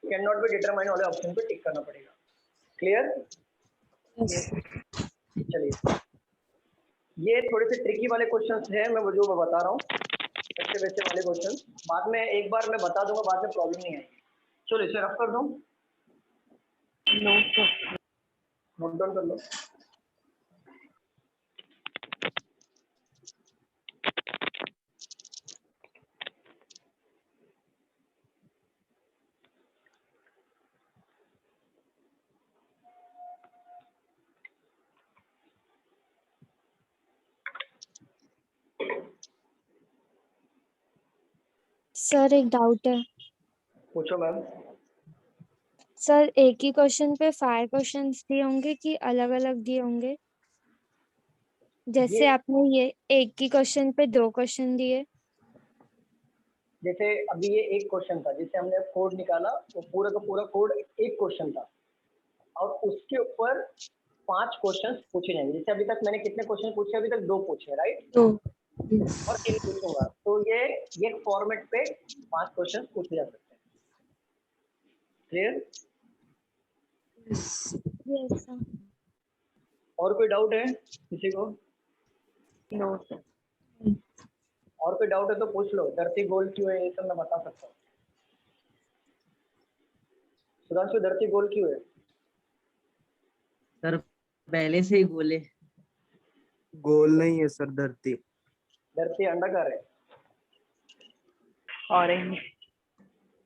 कैन नॉट बी डिटरमाइंड वाले ऑप्शन पे टिक करना पड़ेगा। क्लियर? चलिए, ये थोड़े से ट्रिकी वाले क्वेश्चंस हैं, मैं जो बता रहा हूँ वैसे वैसे वाले क्वेश्चंस, बाद में एक बार मैं बता दूंगा, बाद में प्रॉब्लम नहीं आएगी। चलो इसे रफ कर दूं, नोट डाउन कर लो। सर एक डाउट है। पूछो मैम। सर एक ही क्वेश्चन पे 5 क्वेश्चंस दिए होंगे कि अलग अलग दिए होंगे? जैसे ये आपने ये एक ही क्वेश्चन पे 2 क्वेश्चन दिए। जैसे अभी ये एक क्वेश्चन था, जैसे हमने कोड निकाला, वो पूरा का पूरा कोड एक क्वेश्चन था और उसके ऊपर 5 क्वेश्चन पूछे जाएंगे। जैसे अभी तक मैंने कितने क्वेश्चन पूछे, अभी तक 2 पूछे, राइट, तो और 3 पूछूंगा, तो ये फॉर्मेट पे 5 क्वेश्चन पूछे जा सकते हैं। क्लियर? Yes sir. और कोई डाउट है किसी को? No sir. और कोई डाउट है तो पूछ लो। धरती गोल क्यों है, ये सब मैं बता सकता हूँ। सुधांशु, धरती गोल क्यों है? सर पहले से ही बोले। गोल नहीं है सर धरती। धरती अंडाकार है। ऑरेंज।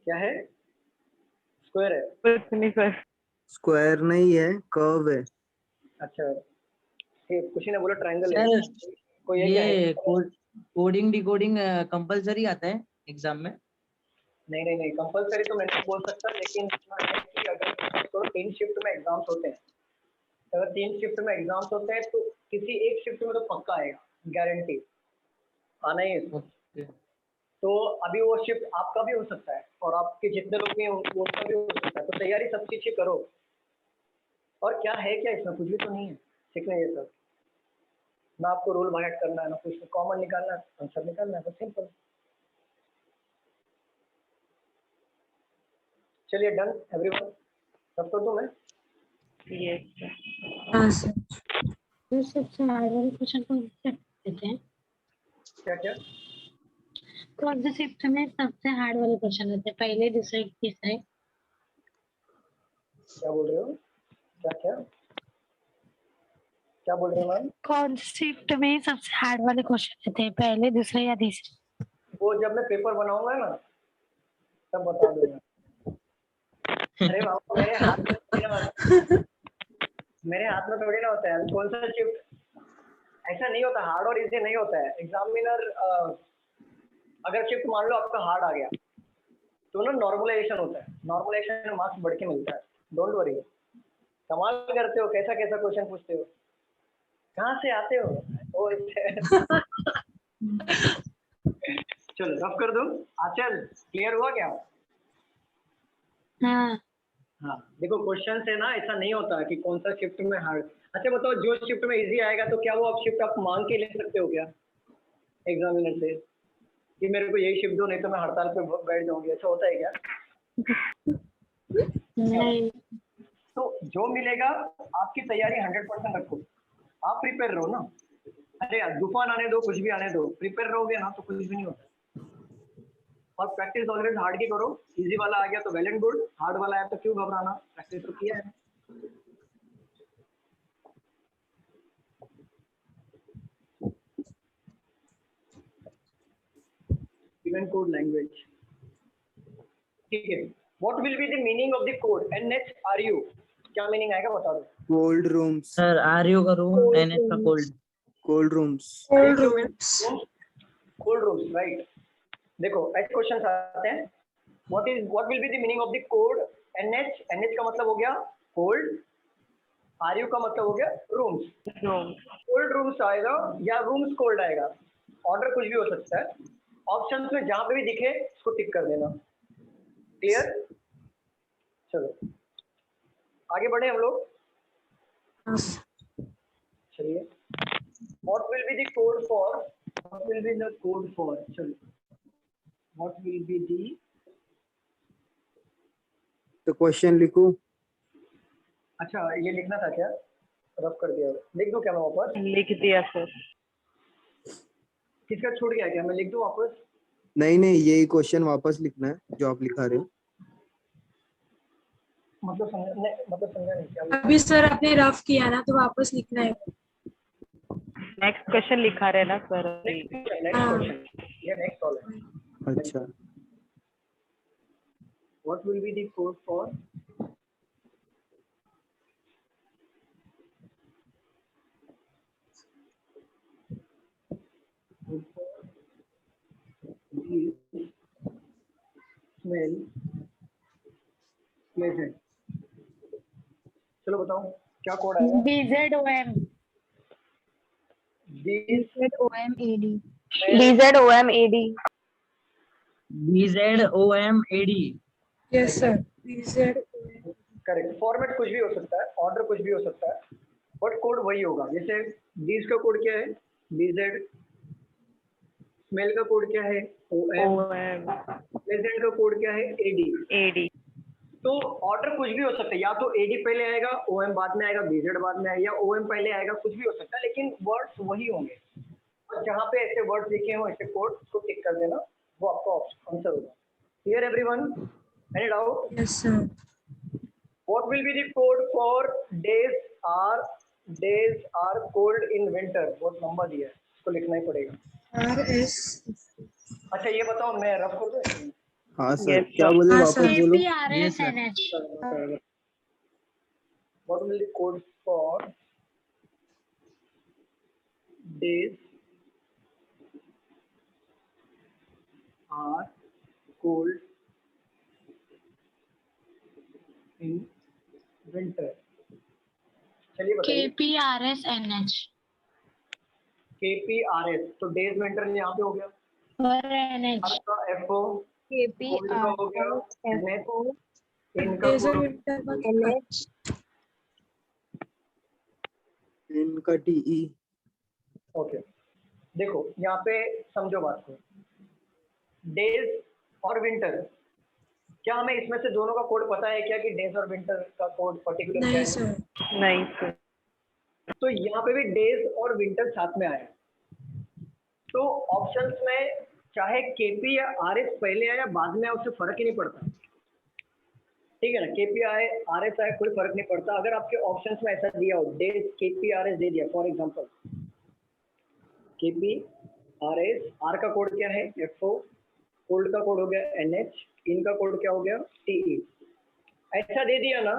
क्या है? स्क्वायर है। कुछ नहीं सर। स्क्वायर नहीं है, कर्व है। अच्छा, ठीक, किसी ने बोला ट्रायंगल है। सर कोई है क्या? ये कोडिंग डिकोडिंग कंपलसरी आता है एग्जाम में? नहीं नहीं नहीं, कंपलसरी तो मैं नहीं बोल सकता, लेकिन इतना है कि अगर तो 3 शिफ्ट में एग्जाम्स होते हैं, अगर 3 शिफ्ट में एग्जाम्स होते हैं तो किसी एक शिफ्ट में तो पक्का आएगा, गारंटी आना ही है इसको। ओके। तो अभी वो शिफ्ट आपका भी हो सकता है और आपके जितने लोग भी हैं उनका भी हो सकता है, तो तैयारी सब चीज़ की करो। और क्या है, क्या इसमें कुछ भी तो नहीं है सीखने ये सब, ना आपको रूल वाइट करना है, ना कुछ, कॉमन निकालना है, आंसर निकालना है, बस सिंपल। चलिए, डन एवरीवन, सब कर दूं मैं? Yes sir. हाँ सर। तो सबसे हार्ड वाले क्वेश्चन कौन से देते हैं? क्या क्या? कौन से शिफ्ट में सबसे हार्ड वाले क्वेश्चन होते हैं, पहले, दूसरे, तीसरे? क्या बोल रहे हो? क्या क्या क्या बोल रहे हो मैम? कौन से शिफ्ट में सबसे हार्ड वाले क्वेश्चन होते हैं, पहले, दूसरे या तीसरे? वो जब मैं पेपर बनाऊंगा ना तब बता दूंगा। अरे बाबा, मेरे हाथ में थोड़ी ना होता है कौन सा शिफ्ट। ऐसा नहीं होता, हार्ड और इजी नहीं होता है। एग्जामिनर अगर शिफ्ट मान लो आपका हार्ड आ गया तो ना नॉर्मलाइजेशन होता है, नॉर्मलाइजेशन में मार्क्स बढ़ के मिलता है। Don't worry. कमाल करते हो, कैसा कैसा क्वेश्चन पूछते हो, कहाँ से आते हो? ओ चलो रफ कर दो। आचल, क्लियर हुआ क्या? हाँ। हाँ, देखो क्वेश्चन है ना, ऐसा नहीं होता कि कौन सा शिफ्ट में हार्ड। अच्छा बताओ, जो शिफ्ट में इजी आएगा तो क्या वो आप शिफ्ट आप मांग के ले सकते हो क्या एग्जामिनर से कि मेरे को यही शिफ्ट दो, नहीं तो मैं हड़ताल पे बैठ जाऊंगी? ऐसा होता है क्या? नहीं। तो जो मिलेगा, आपकी तैयारी 100% रखो, आप प्रिपेयर रहो ना। अरे यार, तूफान आने दो, कुछ भी आने दो, प्रिपेयर रहोगे ना तो कुछ भी नहीं होता। और प्रैक्टिस ऑलवेज हार्ड की करो। इजी वाला आ गया तो वेल एंड गुड, हार्ड वाला आया तो क्यों घबराना, प्रैक्टिस तो किया है। इवेंट कोड लैंग्वेज, ठीक है। What will be the meaning of the code NHRU? क्या मीनिंग आएगा बता दो। Cold rooms. सर आरयू का रूम, एनएच का cold. Cold rooms. Cold rooms, right. देखो ऐसे क्वेश्चन आते हैं, what will be the meaning of the code NH का मतलब हो गया कोल्ड, RU का मतलब हो गया रूम्स। कोल्ड रूम्स आएगा या रूम्स कोल्ड आएगा, ऑर्डर कुछ भी हो सकता है। ऑप्शंस में जहां पे भी दिखे उसको टिक कर देना। क्लियर? चलो आगे बढ़े हम लोग। चलिए, what will be the code for, what will be the code for, चलो व्हाट विल बी द, तो क्वेश्चन लिखूं? अच्छा ये लिखना था क्या? रफ कर दिया, लिख दूं क्या मैं वापस? लिख दिया सर। किसका छूट गया क्या, मैं लिख दूं वापस? नहीं नहीं, यही क्वेश्चन वापस लिखना है जो आप लिखा रहे हो। मतलब समझा नहीं क्या? अभी सर आपने रफ किया ना, तो वापस लिखना है। नेक्स्ट क्वेश्चन लिखा रहे ना सर। नेक्स्ट क्वेश्चन, ये नेक्स्ट सॉल्व है। अच्छा, what will be the code for, smell pleasant. चलो बताओ क्या कोड आएगा? BZOM। these DZOMAD. DZOMAD. BZOMAD. Yes, sir. DZ. Correct, format कुछ भी हो सकता है, ऑर्डर कुछ भी हो सकता है, बट कोड वही होगा। जैसे दीज का कोड क्या है, DZ, स्मेल का कोड क्या है, OM, प्लेजेंट का कोड क्या है, AD। तो ऑर्डर कुछ भी हो सकता है, या तो AD पहले आएगा, OM बाद में आएगा, BZ बाद में आएगा, या OM पहले आएगा, कुछ भी हो सकता है, लेकिन वर्ड्स वही होंगे। और जहाँ पे ऐसे वर्ड्स लिखे हो, ऐसे कोड, उसको टिक कर देना, वो आपका आंसर होगा। Clear everyone? Any doubt? Yes, sir. What will be the code for days are cold in winter? बहुत लंबा दिया है, इसको लिखना ही पड़ेगा। RS. अच्छा ये बताओ, मैं रफ कर दूं? हाँ सर, Yes, क्या sir. बोले हाँ, वापस sir. बोलो। Yes, sir. What will the code for days are cold in winter? चलिए बताइए। KPRSNH. KPRS, तो डेज विंटर यहाँ पे हो गया, और NH. आपका FO कोल्ड का हो गया, NH इनका NH. इनका TE। ओके, देखो यहाँ पे समझो बात को, डेज और विंटर, क्या हमें इसमें से दोनों का कोड पता है क्या, कि डेज और विंटर का कोड पर्टिकुलर क्या नहीं, है? sir. नहीं sir. तो यहाँ पे भी डेज और विंटर साथ में आया, तो ऑप्शंस में चाहे KP या RS पहले आया या बाद में आया, उससे फर्क ही नहीं पड़ता, ठीक है ना। KP आए RS आए, कोई फर्क नहीं पड़ता। अगर आपके ऑप्शंस में ऐसा दिया हो, डेज KP RS दे दिया, for example KP RS, R का कोड क्या है, FO, कोल्ड का कोड हो गया NH, इनका कोड क्या हो गया, TE, ऐसा दे दिया ना,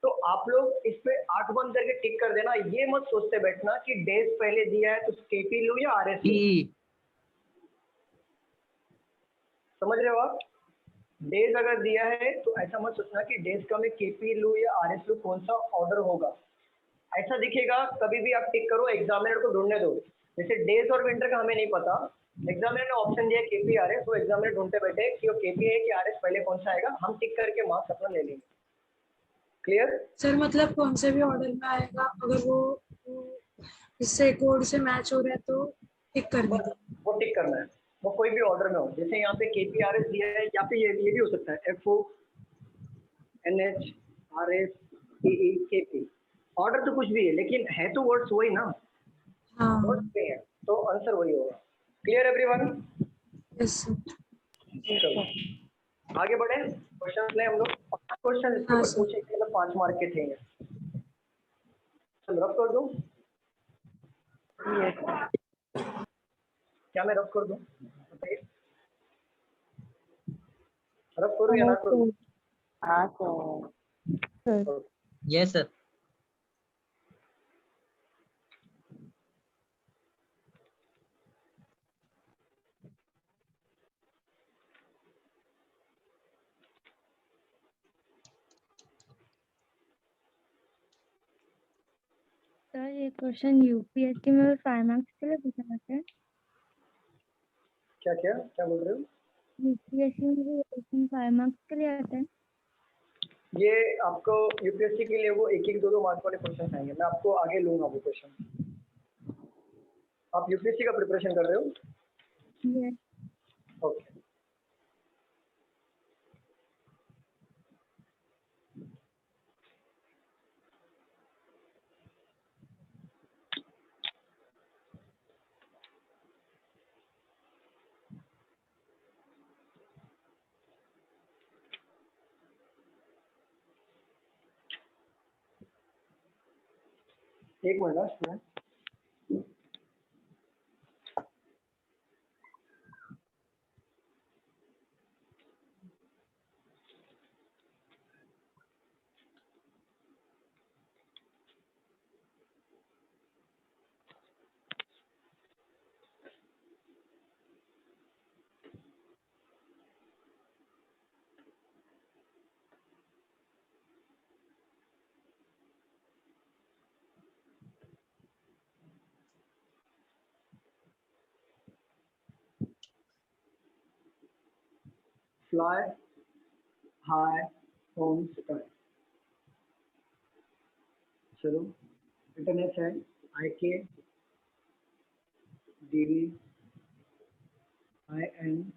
तो आप लोग इस पे 8 बंद करके टिक कर देना। ये मत सोचते बैठना कि डेज पहले दिया है तो KP लूं या RS लूं। TE. समझ रहे हो आप? डेज अगर दिया है तो ऐसा मत सोचना कि डेज का मैं KP लूं या RS लूं, कौन सा ऑर्डर होगा। ऐसा दिखेगा, कभी भी आप टिक करो, एग्जामिनर को ढूंढने दो। जैसे डेज और विंटर का हमें नहीं पता, एग्जामिनर ने ऑप्शन दिया KP RS, वो एग्जामिनर ढूंढते बैठे कि वो KP है कि RS, पहले कौन सा आएगा, हम टिक करके मार्क्स अपना ले लेंगे। क्लियर? सर मतलब कौन से भी ऑर्डर में आएगा, अगर वो इससे कोड से मैच हो रहा है तो टिक कर दीजिए। वो टिक करना है, वो कोई भी ऑर्डर में हो। जैसे यहाँ पे KP RS दिया है, या फिर ये भी हो सकता है FO NH RS TE KP, order तो कुछ भी है, लेकिन है तो वर्ड्स वही ना, हाँ। वर्ड्स वही है, तो आंसर वही होगा। Clear everyone? Yes sir. चलो आगे बढ़े, क्वेश्चन ले हम लोग। 5 क्वेश्चन इसके हाँ, ऊपर सर। पूछे, मतलब 5 मार्क के थे। चलो रफ कर दूं, क्या मैं रफ कर दूं, बताइए, रफ करूं या ना करूं? हाँ sir. Yes, sir. सर ये क्वेश्चन यूपीएससी में 5 मार्क्स के लिए पूछा जाता है। क्या क्या क्या बोल रहे हो? यूपीएससी में ये क्वेश्चन 5 मार्क्स के लिए आता है। ये आपको यूपीएससी के लिए वो 1-1 2-2 मार्क वाले क्वेश्चन आएंगे, मैं आपको आगे लूंगा वो क्वेश्चन। आप यूपीएससी का प्रिपरेशन कर रहे हो? यस। ओके, एक minute student. fly high on sky. चलो इंटरनेट है IK DV INVH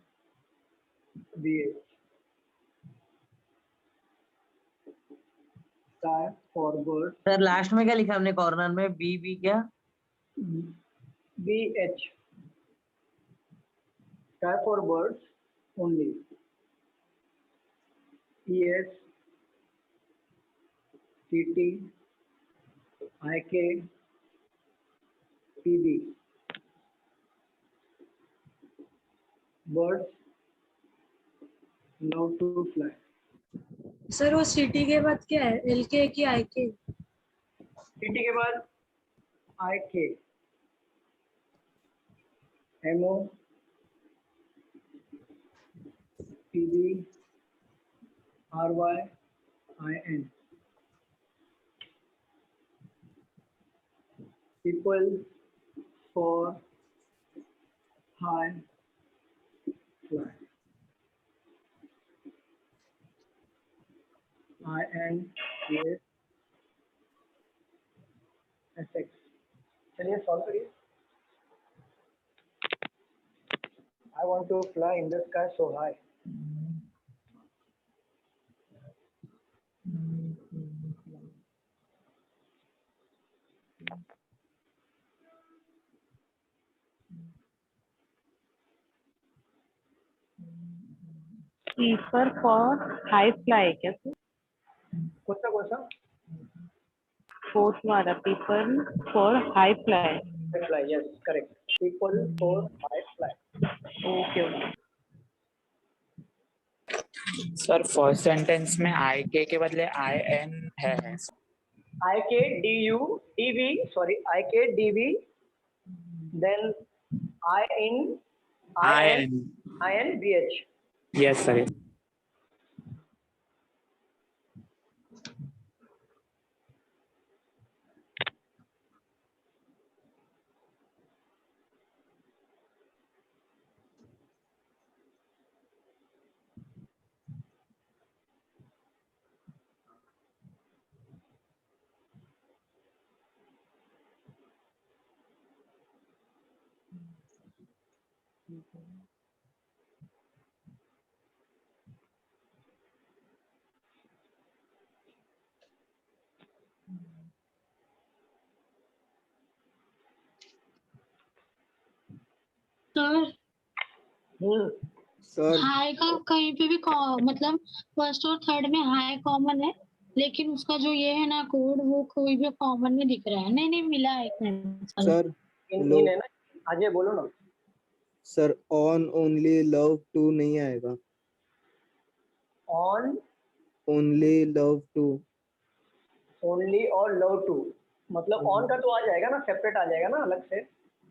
sky for birds sir last में क्या लिखा हमने कॉर्नर में? बी बी क्या? BH sky for birds only. ES CT IK PB birds love to fly. Sir वो city के बाद क्या है? LK की IK? CT के बाद IK MO PB RY IN people for high fly. INVS SX. चलिए सॉल्व करिए. I want to fly in the sky so high. Prefer for high fly क्या सर? कौन सा फोर्थ वाला people for high fly. high fly? Yes, correct. People for high fly. Okay, okay. Sir first sentence में आई के बदले I N है. IK DU DV sorry IK DV then INVH. Yes sir. Sir sir high का कहीं पे भी मतलब first और थर्ड में हाई कॉमन है, लेकिन उसका जो ये है ना कोड वो कोई भी कॉमन नहीं दिख रहा है. नहीं मिला है एक मिनट. सर इन है ना. अजय बोलो ना. Sir on only love to नहीं आएगा. On only love to. only और love to मतलब on का तो आ जाएगा ना, सेपरेट आ जाएगा ना अलग से.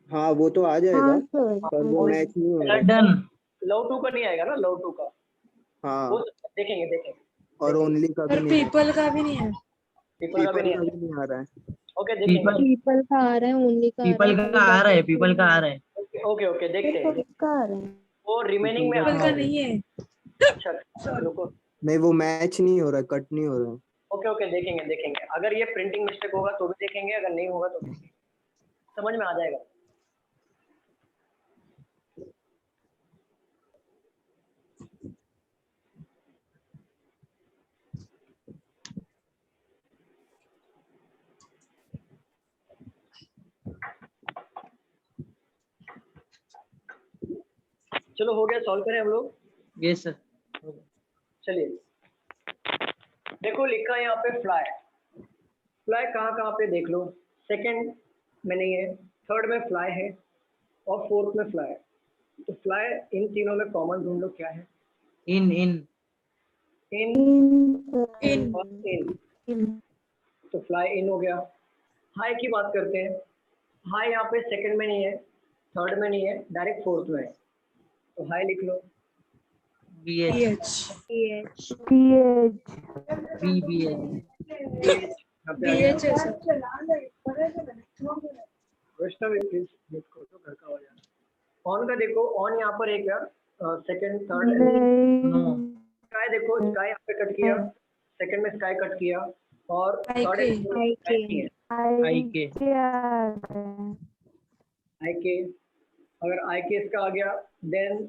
हाँ वो तो आ जाएगा पर वो मैच नहीं होगा. डन. love to का नहीं आएगा ना, love to का. हाँ वो देखेंगे. और ओनली का भी सर नहीं. पीपल का भी नहीं है. people का भी नहीं People का भी नहीं आ रहा है. ओके देखेंगे. पीपल का आ रहा है, ओनली का पीपल का आ रहा है, पीपल का आ रहा है. ओके देखते हैं. का आ रहा है. वो रिमेनिंग में पीपल का नहीं है. अच्छा रुको. नहीं वो मैच नहीं हो रहा है, कट नहीं हो रहा है. ओके देखेंगे. अगर ये प्रिंटिंग मिस्टेक होगा तो भी देखेंगे, अगर नहीं होगा तो देखेंगे. समझ में आ जाएगा. चलो हो गया, सॉल्व करें हम लोग. Yes sir. चलिए देखो लिखा है यहाँ पे फ्लाई कहाँ पे देख लो. सेकंड में नहीं है, थर्ड में फ्लाई है और फोर्थ में फ्लाई है. तो फ्लाई इन तीनों में कॉमन ढूंढ लो क्या है. इन तो फ्लाई इन हो गया. हाई की बात करते हैं. हाई यहाँ पे सेकंड में नहीं है, थर्ड में नहीं है, डायरेक्ट फोर्थ में है. तो हाई लिख लो. BH BH है सर. वैष्णव प्लीज म्यूट कर दो, घर का हो जाए. ऑन का देखो, ऑन यहाँ पर है क्या? सेकंड थर्ड नो स्काई, देखो स्काई यहाँ पे कट किया, सेकंड में स्काई कट किया, और थर्ड है आई के आई के। अगर आई के इसका आ गया, देन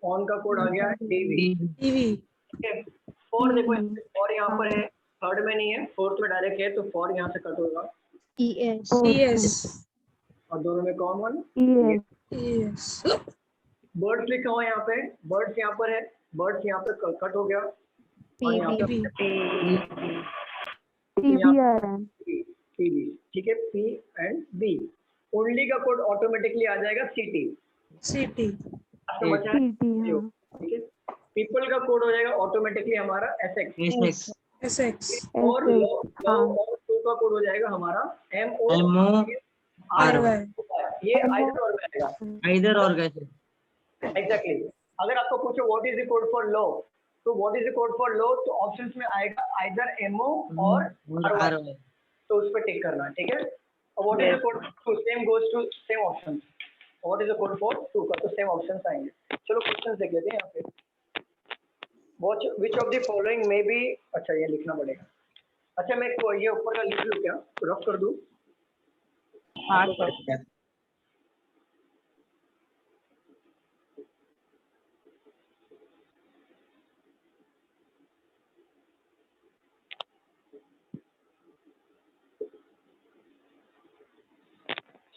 ऑन का कोड आ गया टीवी। ठीक है, फोर देखो फॉर यहाँ पर है, थर्ड में नहीं है, फोर्थ में डायरेक्ट है, तो फॉर यहाँ से कट होगा, और दोनों में कॉमन बर्ड्स लिखा हुआ है यहाँ पे, बर्ड्स यहाँ पर है, बर्ड्स यहाँ पे कट हो गया, और यहाँ पे टीवी। ठीक है, पी एंड बी। ओनली का कोड ऑटोमेटिकली आ जाएगा सीटी। आपको बचा है ठीक है। पीपल का कोड हो जाएगा ऑटोमेटिकली हमारा एसएक्स, और टू का कोड हो जाएगा हमारा MORY। ये इधर और कैसे एग्जैक्टली। अगर आपको पूछो what is the code for low, तो what is the code for low, तो ऑप्शंस में आएगा आइदर MO और RY, तो उस पर टिक करना। ठीक है, और what is the code to, same goes to same option. What is the code for to का, तो सेम ऑप्शंस आएंगे। चलो क्वेश्चन देख लेते हैं यहाँ पे। Which of the following may be, अच्छा ये लिखना पड़ेगा। अच्छा मैं ये ऊपर का लिख लूँ क्या, रफ कर दूँ? हाँ सर।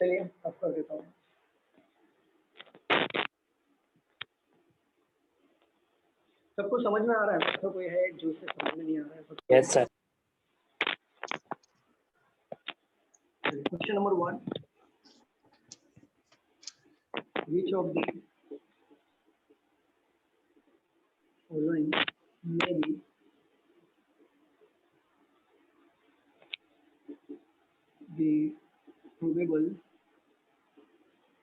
चलिए रफ कर देता हूँ। सबको समझ में आ रहा है? तो कोई है जो से समझ में नहीं आ रहा है? Yes sir. Question number 1, which of the following may be the probable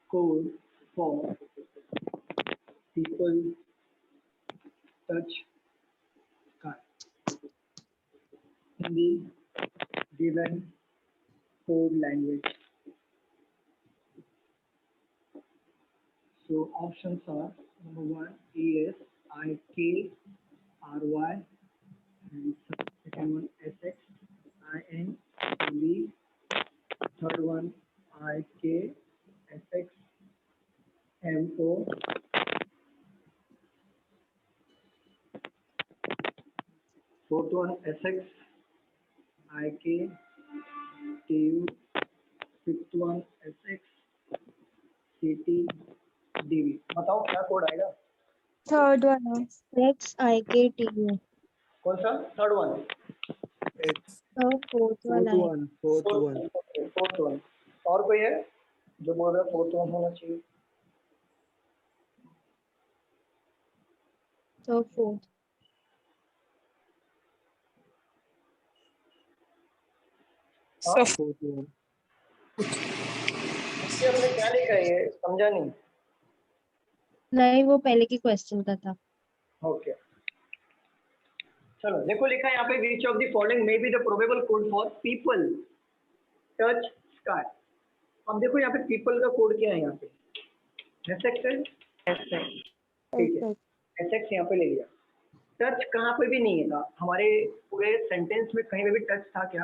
code for people touch sky in the given code language? So options are number 1 ES, IK, RY, and second one SX, IN, B, third one IK, SX, MO, fourth one SX, IK, TU, fifth one SX, CT, DV। बताओ क्या code आएगा? Third one XIKTU। कौन सा? Third one? Fourth वाला है। Fourth one. और कोई है जो बोल रहा है फोर्थ वन होना चाहिए? तो फोर्थ। ये हमने क्या लिखा है, ये समझा नहीं। नहीं, वो पहले की क्वेश्चन का था। ओके चलो देखो, लिखा है यहाँ पे which of the following may be the probable code for people touch sky। अब देखो यहाँ पे people का कोड क्या है, यहाँ पे SX है, ठीक है, SX यहाँ पे ले लिया। टच कहाँ पे भी नहीं था हमारे पूरे सेंटेंस में, कहीं पे भी टच था क्या?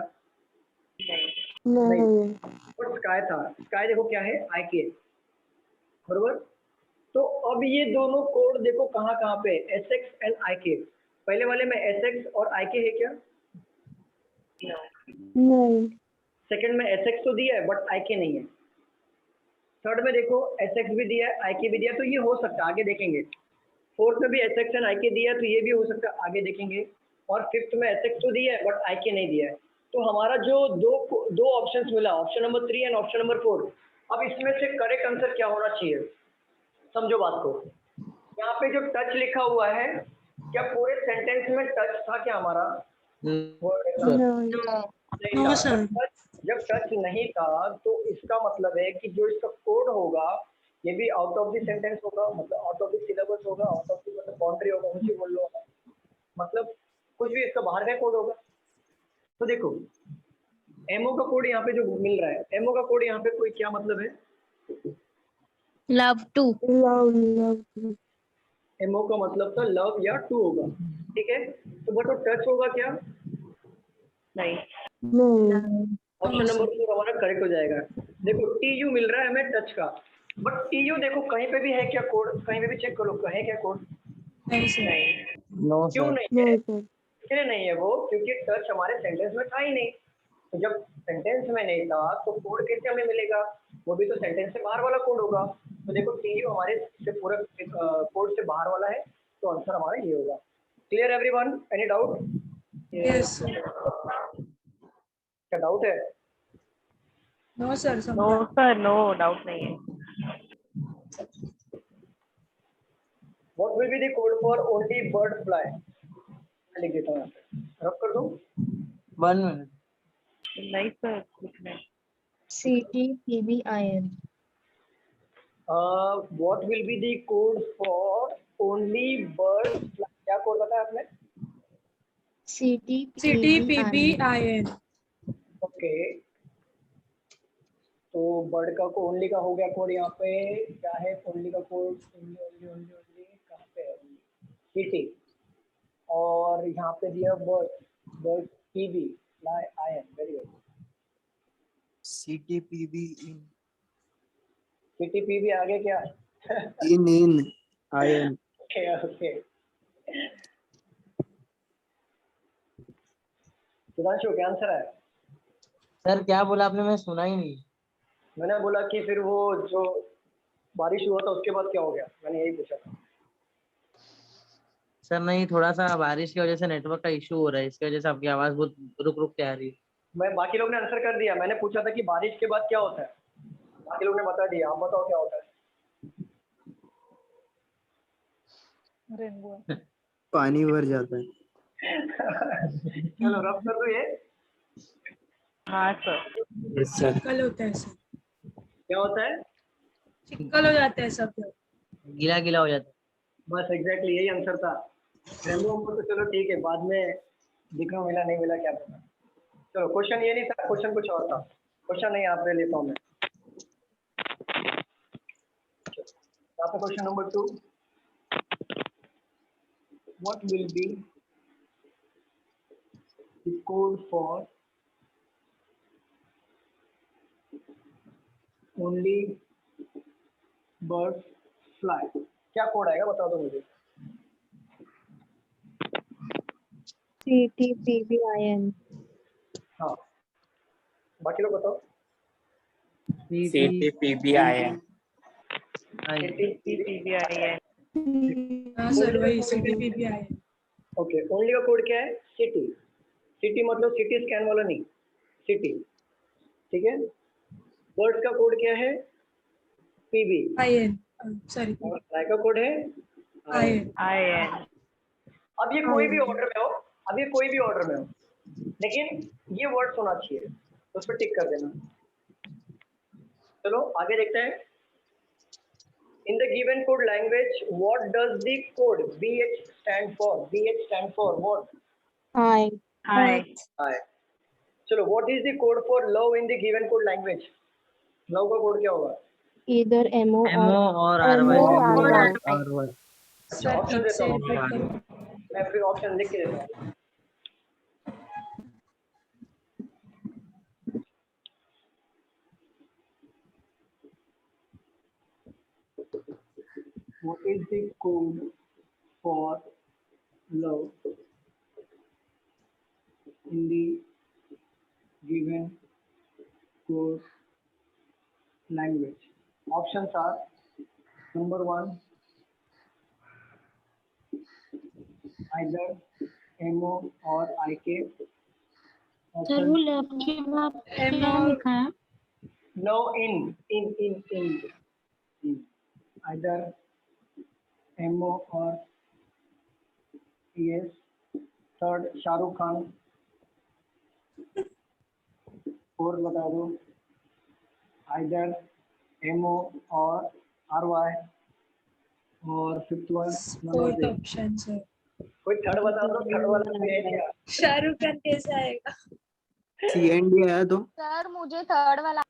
नहीं। और स्काई था, स्काई देखो क्या है, IK, बरोबर। तो अब ये दोनों कोड देखो कहाँ कहाँ पे, SX एंड IK। पहले वाले में SX और IK है क्या? नहीं। सेकंड में SX तो दिया है बट IK नहीं है। थर्ड में देखो SX भी दिया है, IK भी दिया है, तो ये हो सकता है, आगे देखेंगे। फोर्थ में भी SX एंड IK दिया है, तो ये भी हो सकता है, आगे देखेंगे। और फिफ्थ में SX तो दिया है बट IK नहीं दिया है। तो हमारा जो दो ऑप्शंस मिला, option number 3 and option number 4। अब इसमें से करेक्ट आंसर क्या होना चाहिए, समझो बात को। यहाँ पे जो टच लिखा हुआ है, क्या पूरे सेंटेंस में टच था क्या हमारा? No sir. जब टच नहीं था तो इसका मतलब है कि जो इसका कोड होगा ये भी आउट ऑफ द सेंटेंस होगा, मतलब आउट ऑफ द सिलेबस होगा, आउट ऑफ द मतलब बाउंड्री होगा, मुझे बोल लो, मतलब कुछ भी इसका बाहर का कोड होगा। तो देखो एमओ का कोड यहाँ पे जो मिल रहा है, एमओ का कोड यहाँ पे कोई क्या मतलब है? Love to. एमओ का मतलब था लव या टू होगा, ठीक है। तो बट वो टच होगा क्या? नहीं। ऑप्शन नंबर 4 हमारा करेक्ट हो जाएगा। देखो टीयू मिल रहा है हमें टच का, बट टीयू देखो कहीं पे भी है क्या कोड? कहीं पे भी चेक करो, है क्या कोड? नहीं। नो क्यों सर। नहीं है? इसलिए नहीं है वो क्योंकि टच हमारे सेंटेंस में था ही नहीं। तो जब सेंटेंस में नहीं था तो कोड कैसे हमें मिलेगा? वो भी तो सेंटेंस से बाहर वाला कोड होगा। तो देखो टीयू हमारे से पूरा कोड से बाहर वाला है, तो आंसर हमारा ये होगा। Clear everyone? Any doubt? Yes क्या डाउट है? No sir no sir, no doubt नहीं है। What will be the code for only bird fly? मैं लिख देता हूँ यहाँ पे, रब कर दूँ? 1 मिनट। नहीं सर, कुछ नहीं। CTPBIN What will be the code for only bird fly? क्या कोड बताया आपने? CTPBIN ओके, तो बर्ड का को ओनली का हो गया कोड यहाँ पे। क्या है ओनली का code? Only only only only कहाँ पे है? सीटी। और यहाँ पे दिया bird, bird PB I N. Very good. CTPB CT PB आगे क्या? in IN okay okay. Sudhanshu क्या आंसर है? सर क्या बोला आपने, मैं सुना ही नहीं। मैंने बोला कि फिर वो जो बारिश हुआ था उसके बाद क्या हो गया, मैंने यही पूछा था। सर नहीं, थोड़ा सा बारिश की वजह से नेटवर्क का इशू हो रहा है, इसकी वजह से आपकी आवाज बहुत रुक रुक के आ रही है। मैं बाकी लोग ने आंसर कर दिया, मैंने पूछा था कि बारिश के बाद क्या होता है, बाकी लोग ने बता दिया। आप बताओ क्या होता है? पानी भर जाता है। चलो रब कर दो ये। हाँ सर। चिक्कल होता है सर, क्या होता है? चिक्कल हो जाता है सब लोग। गीला गीला हो जाता बस एग्जैक्टली यही आंसर था। रेमो को तो चलो ठीक है, बाद में दिखा मिला नहीं मिला क्या पता। चलो क्वेश्चन ये नहीं था, क्वेश्चन कुछ और था। क्वेश्चन नहीं आप ले लेता हूँ मैं। यहाँ पे question number 2, what will be the code for only birds fly? क्या कोड आएगा बता दो मुझे। CTPBIN हाँ बाकी लोग बताओ। CTPBIN CTPBIN हाँ सर वही CTPBIN। ओके, ओनली का कोड क्या है? सिटी। सिटी मतलब सिटी स्कैन वाला नहीं, सिटी, ठीक है। बर्ड्स का कोड क्या है? पीबी। IN सॉरी और फ्लाई का कोड है IN। IN। अब ये कोई भी ऑर्डर में हो, अब ये कोई भी ऑर्डर में हो, लेकिन ये वर्ड होना चाहिए, उस पर टिक कर देना। चलो आगे देखते हैं। In the given code language, what does the code BH stand for? BH stand for what? I I. चलो, what is the code for love in the given code language? Love का कोड क्या होगा? either MO MO और RY। Sir option ठीक देता से हूँ, repeat करो। मैं फिर ऑप्शन लिख के देता हूँ। What is the code for love in the given code language? Options are number 1, either MO or IK. Sir वो लव के बाद क्या लिखा है? No, in. Either MO or yes. Third, Shahrukh Khan. Fourth, बता दो. Either MO or RY. और fifth one fourth option sir कोई थर्ड बता दो, थर्ड वाला कोई है क्या? शाहरुख खान कैसे आएगा? CND आया तो सर मुझे थर्ड वाला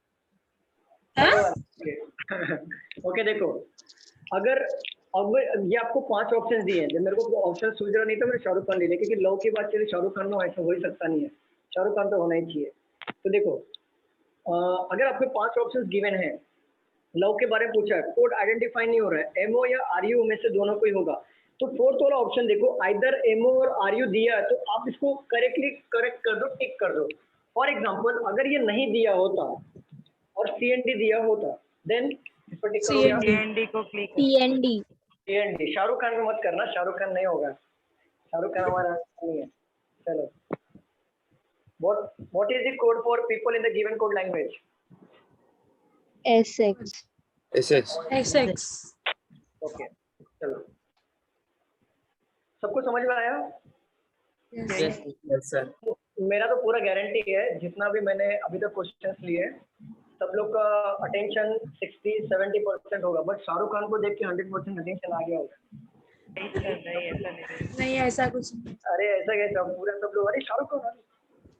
ओके देखो, अगर ये आपको 5 ऑप्शन दिए हैं। जब मेरे को ऑप्शन सूझ रहा नहीं था मैंने शाहरुख खान ले लिया, क्योंकि लव की बात चली शाहरुख खान, नो ऐसा हो ही सकता नहीं है, शाहरुख खान तो होना ही चाहिए। तो देखो अगर आपके 5 ऑप्शन गिवन है, लव के बारे में पूछा है, कोड आइडेंटिफाई नहीं हो रहा है, एमओ या आरयू में से दोनों कोई होगा, तो फोर्थ वाला ऑप्शन देखो, आइदर एमओ और आरयू दिया है तो आप इसको करेक्ट कर दो, टिक कर दो। फॉर एग्जाम्पल अगर ये नहीं दिया होता और सीएनडी दिया होता, देन इस पर टिक करोगे आप। CND को click CND C&D, Shahrukh Khan को मत करना, शाहरुख खान नहीं होगा, शाहरुख खान हमारा नहीं है। चलो, what is the code for people in the given code language? SX SX okay चलो, सबको समझ में आया? Yes sir. मेरा तो पूरा गारंटी है, जितना भी मैंने अभी तक क्वेश्चंस लिए सब लोग का अटेंशन 60-70% होगा, बट शाहरुख खान को देख के 100% अटेंशन आ गया होगा। नहीं ऐसा कुछ नहीं। अरे ऐसा कैसा, पूरा सब लोग अरे शाहरुख खान,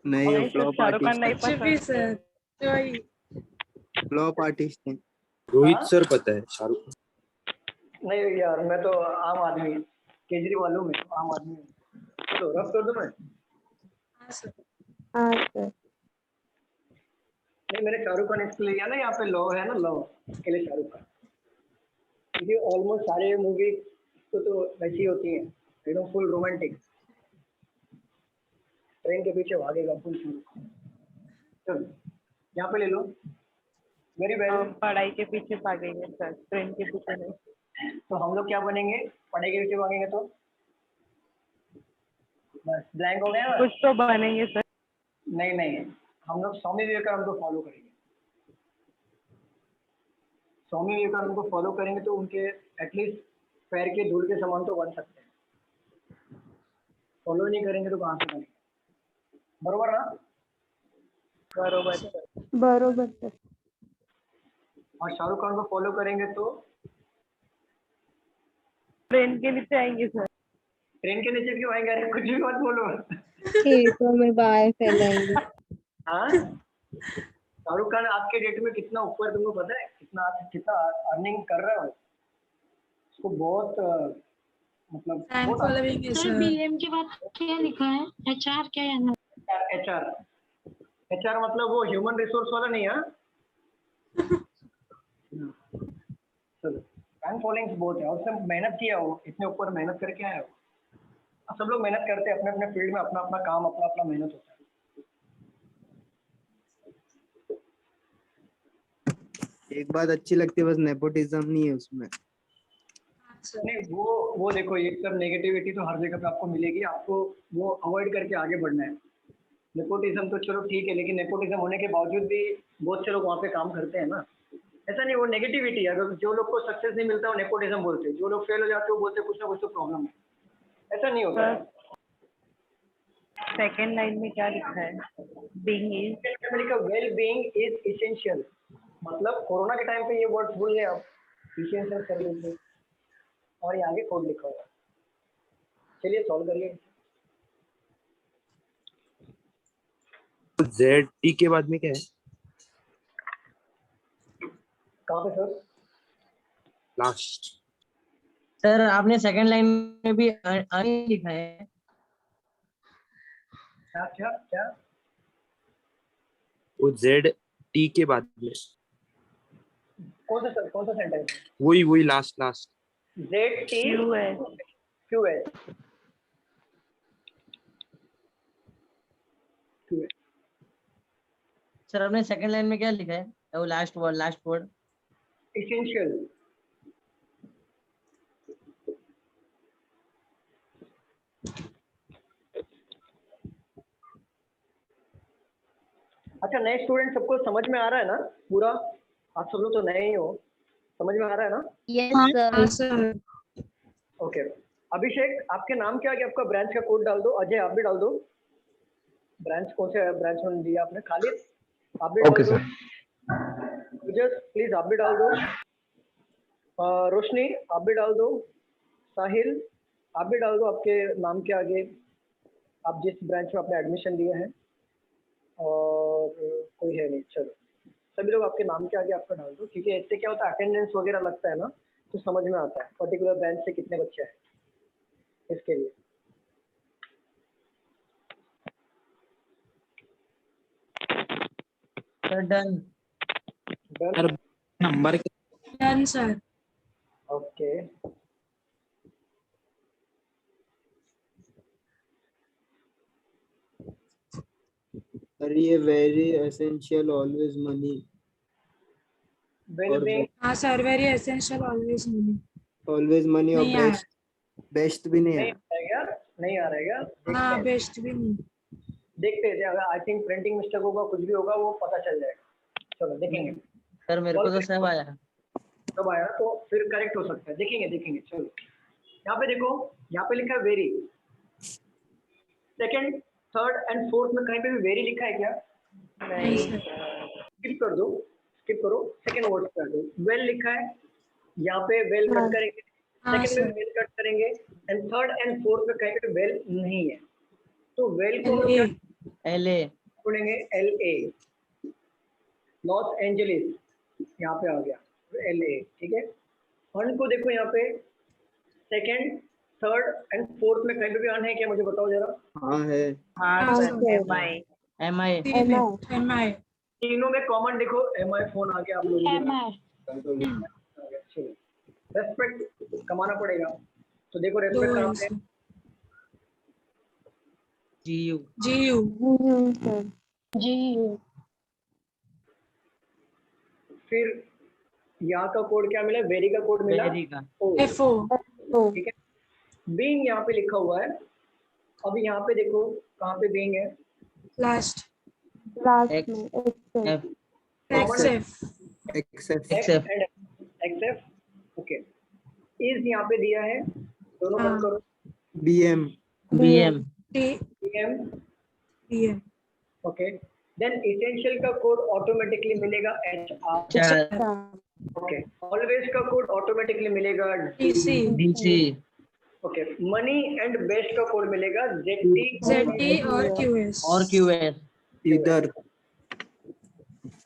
नहीं वो फ्लॉप शाहरुख खान नहीं आर्टिस्ट कुछ भी पसंद सर वही फ्लॉप आर्टिस्ट है। रोहित सर पता है शाहरुख नहीं यार, मैं तो आम आदमी, केजरीवाल हूँ मैं, आम आदमी हूँ। तो रफ कर दूं मैं? हाँ सर हाँ सर नहीं, मैंने शाहरुख खान इसलिए लिया ना, यहाँ पे लव है ना, लव के लिए शाहरुख खान, क्योंकि ऑलमोस्ट सारे मूवी तो वैसी होती हैं, एकदम फुल रोमांटिक, ट्रेन के पीछे भागेगा फुल शाहरुख। चलो यहाँ पे ले लो मेरी बहन। पढ़ाई के पीछे भागेंगे सर, ट्रेन के पीछे नहीं। तो हम लोग क्या बनेंगे, पढ़ाई के पीछे भागेंगे तो बस ब्लैंक हो गया ना? कुछ तो बनेंगे सर। नहीं, हम लोग स्वामी विवेकानंद को फॉलो करेंगे, स्वामी विवेकानंद को फॉलो करेंगे तो उनके एटलीस्ट पैर के धूल के समान तो बन सकते हैं। फॉलो नहीं करेंगे तो कहाँ से बनेंगे? बरोबर ना? बरोबर सर। और शाहरुख खान को फॉलो करेंगे तो ट्रेन के नीचे आएंगे सर। ट्रेन के नीचे क्यों आएंगे? अरे कुछ भी मत बोलो। खेतों में बाहर फैलाएंगे। हाँ, शाहरुख खान आज के डेट में कितना ऊपर, तुमको पता है कितना अर्निंग कर रहा है उसको, बहुत मतलब फैन फॉलोइंग है सर सर। बीएम के बाद क्या लिखा है? एचआर क्या है ना? एचआर मतलब वो ह्यूमन रिसोर्स वाला नहीं है। चलो, फैन फॉलोइंग बहुत है और उसने मेहनत किया, वो इतने ऊपर मेहनत करके आया हो। सब लोग मेहनत करते हैं अपने अपने फील्ड में, अपना अपना काम, अपना अपना मेहनत होता है। एक बात अच्छी लगती है, बस नेपोटिज्म नहीं है उसमें। नहीं वो देखो, ये सब नेगेटिविटी तो हर जगह पे आपको मिलेगी, आपको वो अवॉइड करके आगे बढ़ना है। नेपोटिज्म तो चलो ठीक है, लेकिन नेपोटिज्म होने के बावजूद भी बहुत से लोग वहाँ पे काम करते हैं ना, ऐसा नहीं, वो नेगेटिविटी है। अगर जो लोग को सक्सेस नहीं मिलता वो नेपोटिज्म बोलते हैं, जो लोग फेल हो जाते हैं वो बोलते हैं कुछ ना कुछ तो प्रॉब्लम है, ऐसा नहीं होता है। सेकेंड लाइन में क्या लिखा है? Being is well being is essential, मतलब कोरोना के टाइम पे ये वर्ड्स भूल गए आप, इसेंशियल कर लीजिए और ये आगे कोड लिखा हुआ है। चलिए सॉल्व करिए। ZT के बाद में क्या है? कहाँ पे सर? लास्ट। सर आपने सेकंड लाइन में भी अर्निंग लिखा है। क्या वो ZT के बाद में कौन सा सेंटेंस? वही लास्ट ZT QS। सर आपने सेकंड लाइन में क्या लिखा है? वो लास्ट वर्ड इसेंशियल। अच्छा, नए स्टूडेंट सबको समझ में आ रहा है ना पूरा? आप सब लोग तो नए ही हो, समझ में आ रहा है ना? Yes sir. ओके, अभिषेक आपके नाम क्या है? आपका ब्रांच का कोड डाल दो। अजय आप भी डाल दो। ब्रांच कौन से ब्रांच में दिया आपने? खालिद आप भी डाल दो। विजय प्लीज आप भी डाल दो। रोशनी आप भी डाल दो। साहिल आप भी डाल दो आपके नाम के आगे, आप जिस ब्रांच में आपने एडमिशन लिया है। और कोई है नहीं, चलो सभी लोग आपके नाम के आगे आपका डाल दो, क्योंकि इससे क्या होता है अटेंडेंस वगैरह लगता है ना, तो समझ में आता है पर्टिकुलर बेंच से कितने बच्चे हैं इसके लिए। Sir done. Done. Number done sir. Okay sir ये very essential always money well being हाँ sir, very essential always money. और नहीं आया। बेस्ट बेस्ट भी नहीं नहीं है। आ रहेगा, नहीं आ रहेगा, हाँ बेस्ट भी नहीं। देखते हैं अगर आई थिंक प्रिंटिंग मिस्टेक होगा कुछ भी होगा वो पता चल जाएगा। चलो देखेंगे सर मेरे को तो सब आया। कब आया तो फिर करेक्ट हो सकता है, देखेंगे देखेंगे। चलो यहाँ पे देखो, यहाँ पे लिखा है very. Second third and fourth में कहीं पे भी वेरी लिखा है क्या? नहीं सर। स्किप कर दो, स्किप करो, सेकंड वर्ड कर दो। वेल लिखा है, यहाँ पे वेल कट करेंगे, हाँ सेकंड में सर। वेल कट करेंगे, एंड थर्ड एंड फोर्थ में कहीं पे वेल नहीं है तो वेल को हम लोग LA। क्या LA ढूंढेंगे? LA, लॉस एंजलिस यहाँ पे आ गया LA, ठीक है। अन को देखो यहाँ पे सेकंड थर्ड एंड फोर्थ में कहीं पे भी अन है क्या? मुझे बताओ जरा। हाँ है। हाँ सर MI MI। तीनों में कॉमन देखो MI फोन आ गया आप लोगों के MI पास। रेस्पेक्ट कमाना पड़ेगा तो देखो दो रेस्पेक्ट है कहाँ पे? Sir. GU GU। Sir GU फिर यहाँ का कोड क्या मिला? वेरी का कोड मिला वेरी का O, FO। ठीक है। बीइंग यहाँ पे लिखा हुआ है। अब यहाँ पे देखो कहाँ पे बीइंग है? लास्ट। लास्ट X में F XF। एक्सेप्ट XF एंड एक्सेप्ट, ओके। इज यहाँ पे दिया है, दोनों हाँ। बंद करो। BM BM PM, DM। Okay. Then essential का कोड ऑटोमेटिकली मिलेगा HR, चार ओके। ऑलवेज का कोड ऑटोमेटिकली मिलेगा DC। DC okay. Money and best का कोड मिलेगा ZT ZT और QS। और QS इधर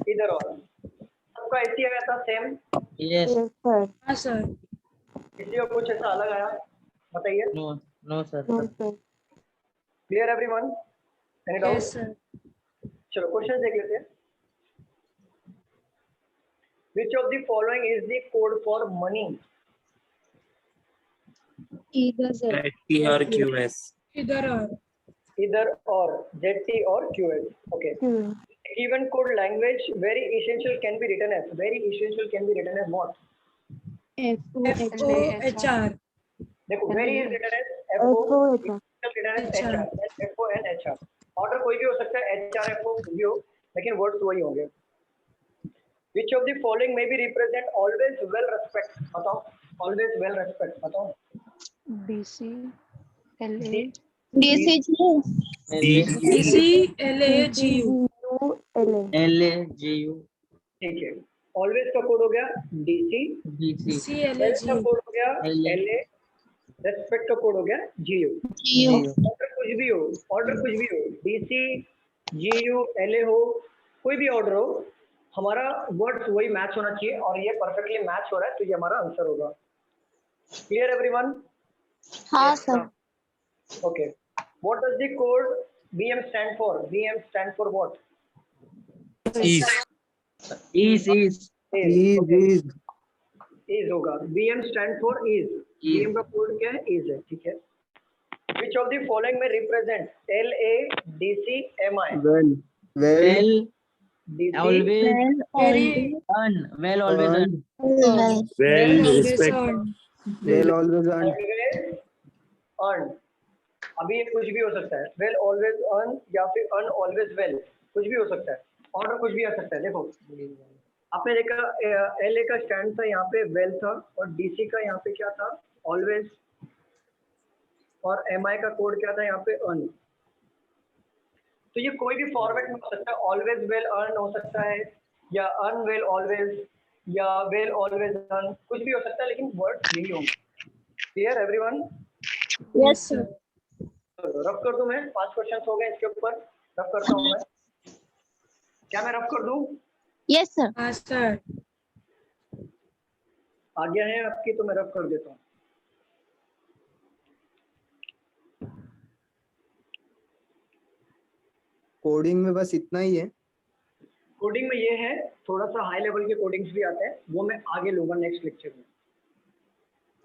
इधर। और सबका ऐसी आया था सेम? yes सर हाँ सर। किसी का कुछ ऐसा अलग आया? बताइए। no sir no sir clear everyone? Any doubt? Yes sir. चलो क्वेश्चन देख लेते हैं। Which of the following is the code for money? either Z ZT और QS इधर और। Either or, ZT or QS. Okay. Given code language, very essential can be written as. Very essential can be written as what? FO HR। देखो very is written as FO FO, HR. written as HR, FO and HR. Order कोई भी हो सकता है, HR FO कुछ भी हो, लेकिन words वही होंगे। Which of the following may be represent always well respect? बताओ, always well respect बताओ। BC LA DCG DC LA GU। LA GU ठीक है। Always का कोड हो गया DC, DC DC LA well का GU। कोड हो गया LA LA, respect का कोड हो गया GU। ऑर्डर कुछ भी हो, ऑर्डर कुछ भी हो, DC, GU, LA हो, कोई भी ऑर्डर हो, हमारा वर्ड्स वही मैच होना चाहिए और ये परफेक्टली मैच हो रहा है तो ये हमारा आंसर होगा। Clear everyone? हाँ sir okay. What does the code BM stand for? BM stand for what? is is होगा। BM stand for is. BM का कोड क्या है? इज है, ठीक है। Which of the following may represent LA, DC, MI? well well DC, always Very on well always on well always respect on। well always on always earn। अभी ये कुछ भी हो सकता है, वेल ऑलवेज अर्न या फिर अर्न ऑलवेज वेल, कुछ भी हो सकता है, ऑर्डर कुछ भी आ सकता है। देखो आपने देखा LA का स्टैंड था यहाँ पे वेल था और DC का यहाँ पे क्या था? ऑलवेज, और MI का कोड क्या था यहाँ पे? अर्न। तो ये कोई भी फॉर्मेट में हो सकता है, ऑलवेज वेल अर्न हो सकता है या अर्न वेल ऑलवेज या वेल ऑलवेज अर्न, कुछ भी हो सकता है लेकिन वर्ड यही होंगे। Clear everyone? Yes sir rough कर दूं मैं? 5 क्वेश्चन हो गए इसके ऊपर, रफ करता हूं मैं। क्या मैं रफ कर दूं? यस सर हाँ सर। आज्ञा है आपकी तो मैं रफ कर देता हूँ। कोडिंग में बस इतना ही है। कोडिंग में ये है, थोड़ा सा हाई लेवल के कोडिंग्स भी आते हैं, वो मैं आगे लूंगा नेक्स्ट लेक्चर में।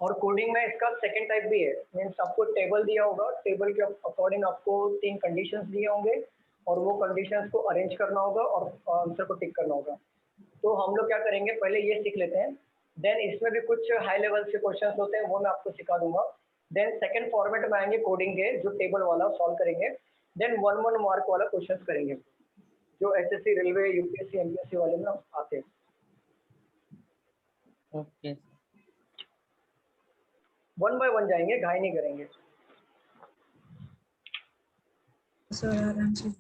और कोडिंग में इसका सेकंड टाइप भी है, मीन्स आपको टेबल दिया होगा, टेबल के अकॉर्डिंग आपको 3 कंडीशंस दिए होंगे और वो कंडीशंस को अरेंज करना होगा और आंसर को टिक करना होगा। तो हम लोग क्या करेंगे, पहले ये सीख लेते हैं, देन इसमें भी कुछ हाई लेवल के क्वेश्चंस होते हैं वो मैं आपको सिखा दूंगा। देन सेकंड फॉर्मेट में आएंगे कोडिंग के, जो टेबल वाला सॉल्व करेंगे। देन 1 मार्क वाला क्वेश्चंस करेंगे जो एसएससी, रेलवे, यूपीएससी, एमपीएससी वाले में आते हैं। ओके 1 बाय 1 जाएंगे, घाई नहीं करेंगे। सर आराम से।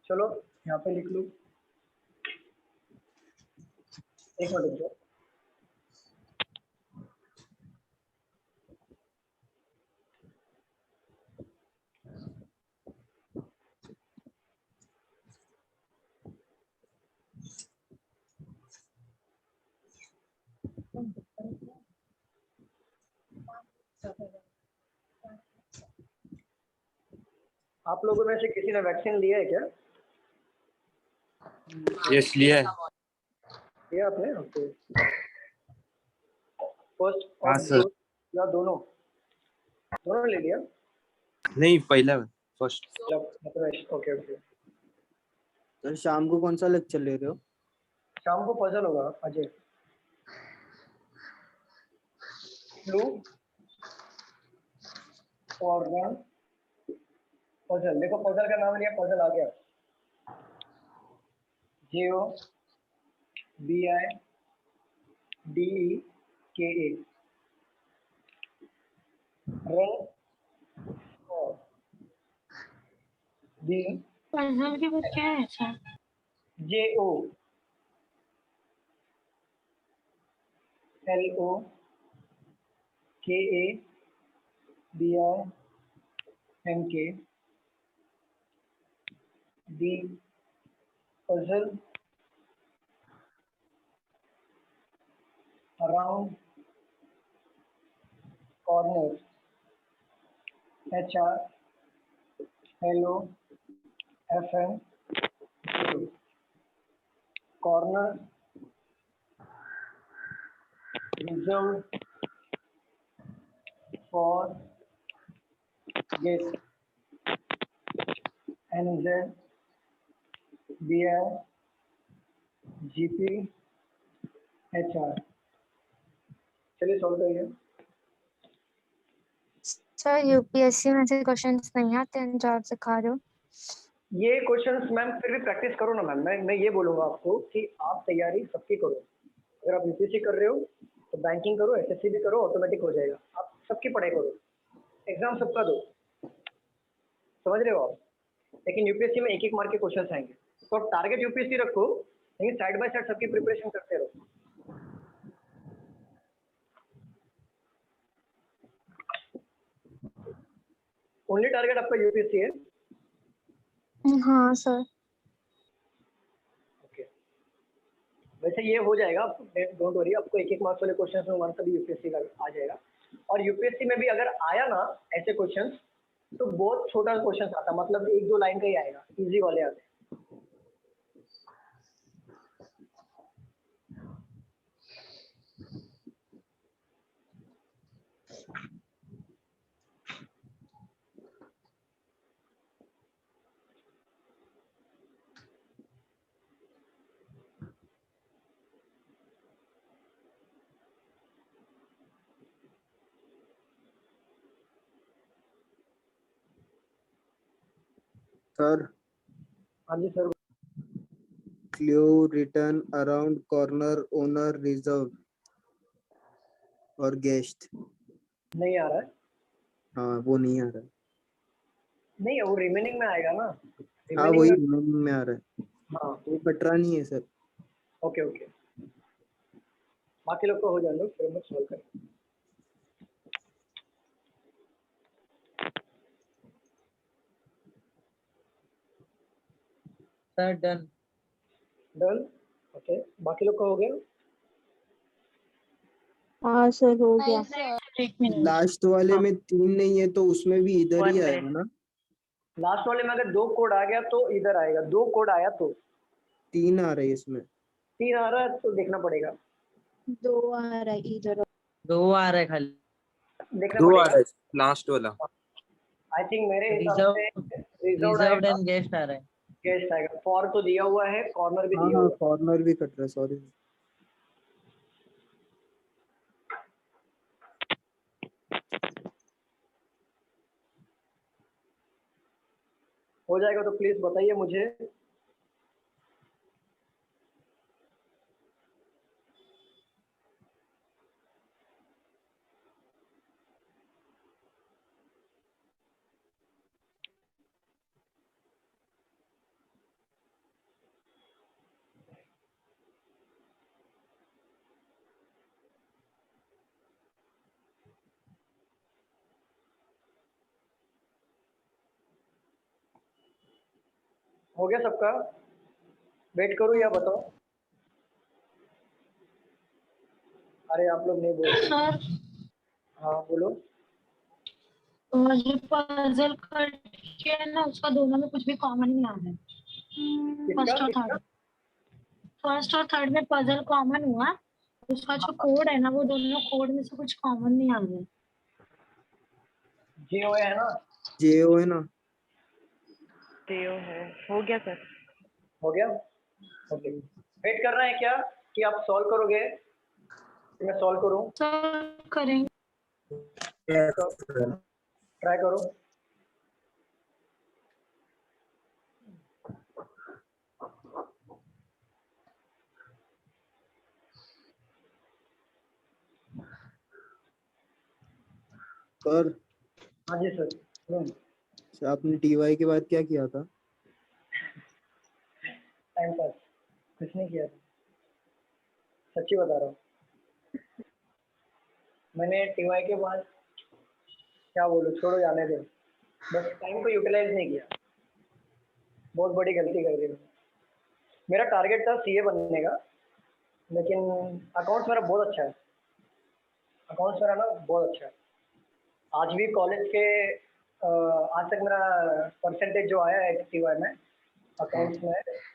चलो यहाँ पे लिख लूँ, एक मिनट रुक जाओ। आप लोगों में से किसी ने वैक्सीन लिया है क्या? यस लिया है। लिया आपने? ओके। फर्स्ट हाँ और सर। या दोनों ले लिया? नहीं पहला फर्स्ट। Okay okay. तो शाम को कौन सा लेक्चर ले रहे हो? शाम को पजल होगा अजय। फ्लू और रन पजल। देखो पजल का नाम लिया, पजल आ गया। JOBIDEKA रन और बी पजल के बाद क्या है sir? JOLOKABIMK D puzzle around corners HR hello FM corner reserved for guest NZ BI GP HR। चलिए सॉल्व करिए। सर यूपीएससी में से क्वेश्चंस नहीं आते हैं जो आप सिखा रहे हो? ये क्वेश्चंस मैम फिर भी प्रैक्टिस करो ना मैम। मैं ये बोलूँगा आपको कि आप तैयारी सबकी करो। अगर आप यूपीएससी कर रहे हो तो बैंकिंग करो, एसएससी भी करो, ऑटोमेटिक हो जाएगा। आप सबकी पढ़ाई करो, एग्जाम सबका दो, समझ रहे हो आप? लेकिन यूपीएससी में 1-1 मार्क के क्वेश्चन आएंगे, तो आप टारगेट यूपीएससी रखो, लेकिन साइड बाय साइड सबकी प्रिपरेशन करते रहो। ओनली टारगेट आपका यूपीएससी है? हाँ सर। ओके, वैसे ये हो जाएगा, डोंट वरी। आपको 1-1 मार्क्स वाले क्वेश्चन में वन सभी यूपीएससी का आ जाएगा। और यूपीएससी में भी अगर आया ना ऐसे क्वेश्चन, तो बहुत छोटा क्वेश्चन आता, मतलब 1-2 लाइन का ही आएगा, इजी वाले आते हैं। सर हाँ जी sir. Clue return around corner owner reserve और गेस्ट नहीं आ रहा है? हाँ वो नहीं आ रहा है। नहीं, वो रिमेनिंग में आएगा ना। हाँ वही रिमेनिंग में आ रहा है। हाँ वो कटरा नहीं है सर। ओके ओके, बाकी लोग को हो जाए, फिर हम सॉल्व करें। Sir done. डन। ओके, बाकी लोग का हो गया? हाँ सर हो गया। एक मिनट। लास्ट वाले में 3 नहीं है तो उसमें भी इधर ही One आएगा ना? लास्ट वाले में अगर 2 कोड आ गया तो इधर आएगा, 2 कोड आया तो 3 आ रहे हैं इसमें। 3 आ रहा है तो देखना पड़ेगा, 2 आ रहा है इधर। 2 आ रहा है खाली। देखना 2 आ पड़ेगा। रहा है लास्ट वाला। आई थिंक मेरे हिसाब से रिजर्व्ड रिजर्व्ड आएगा, एंड गेस्ट आ रहा है। गेस्ट आएगा। फॉर तो दिया हुआ है, कॉर्नर भी हाँ दिया हाँ हुआ है। कॉर्नर भी कट रहा है, सॉरी। हो जाएगा तो प्लीज बताइए मुझे। हो गया सबका? वेट करूं या बताओ? अरे आप लोग नहीं बोल रहे। सर हाँ बोलो। और जो पजल करके है ना उसका दोनों में कुछ भी कॉमन नहीं आ रहा है। फर्स्ट और थर्ड, फर्स्ट और थर्ड में पजल कॉमन हुआ, उसका जो कोड है ना वो दोनों कोड में से कुछ कॉमन नहीं आ रहा है। JO है ना? JO है ना? JO है। हो गया सर। हो गया? ओके, वेट कर रहे हैं क्या कि आप सॉल्व करोगे कि मैं सॉल्व करूं? सर करेंगे। ट्राई करो। सर हाँ जी सर। आपने TY के बाद क्या किया था? टाइम पास, कुछ नहीं किया, सच्ची बता रहा हूँ। मैंने TY के बाद क्या बोलूँ, छोड़ो जाने दो, बस टाइम को यूटिलाइज नहीं किया, बहुत बड़ी गलती कर दी मैंने। मेरा टारगेट था CA बनने का, लेकिन अकाउंट्स मेरा बहुत अच्छा है, अकाउंट्स मेरा ना बहुत अच्छा है। आज भी कॉलेज के आज तक मेरा परसेंटेज जो आया है TY में अकाउंट्स में,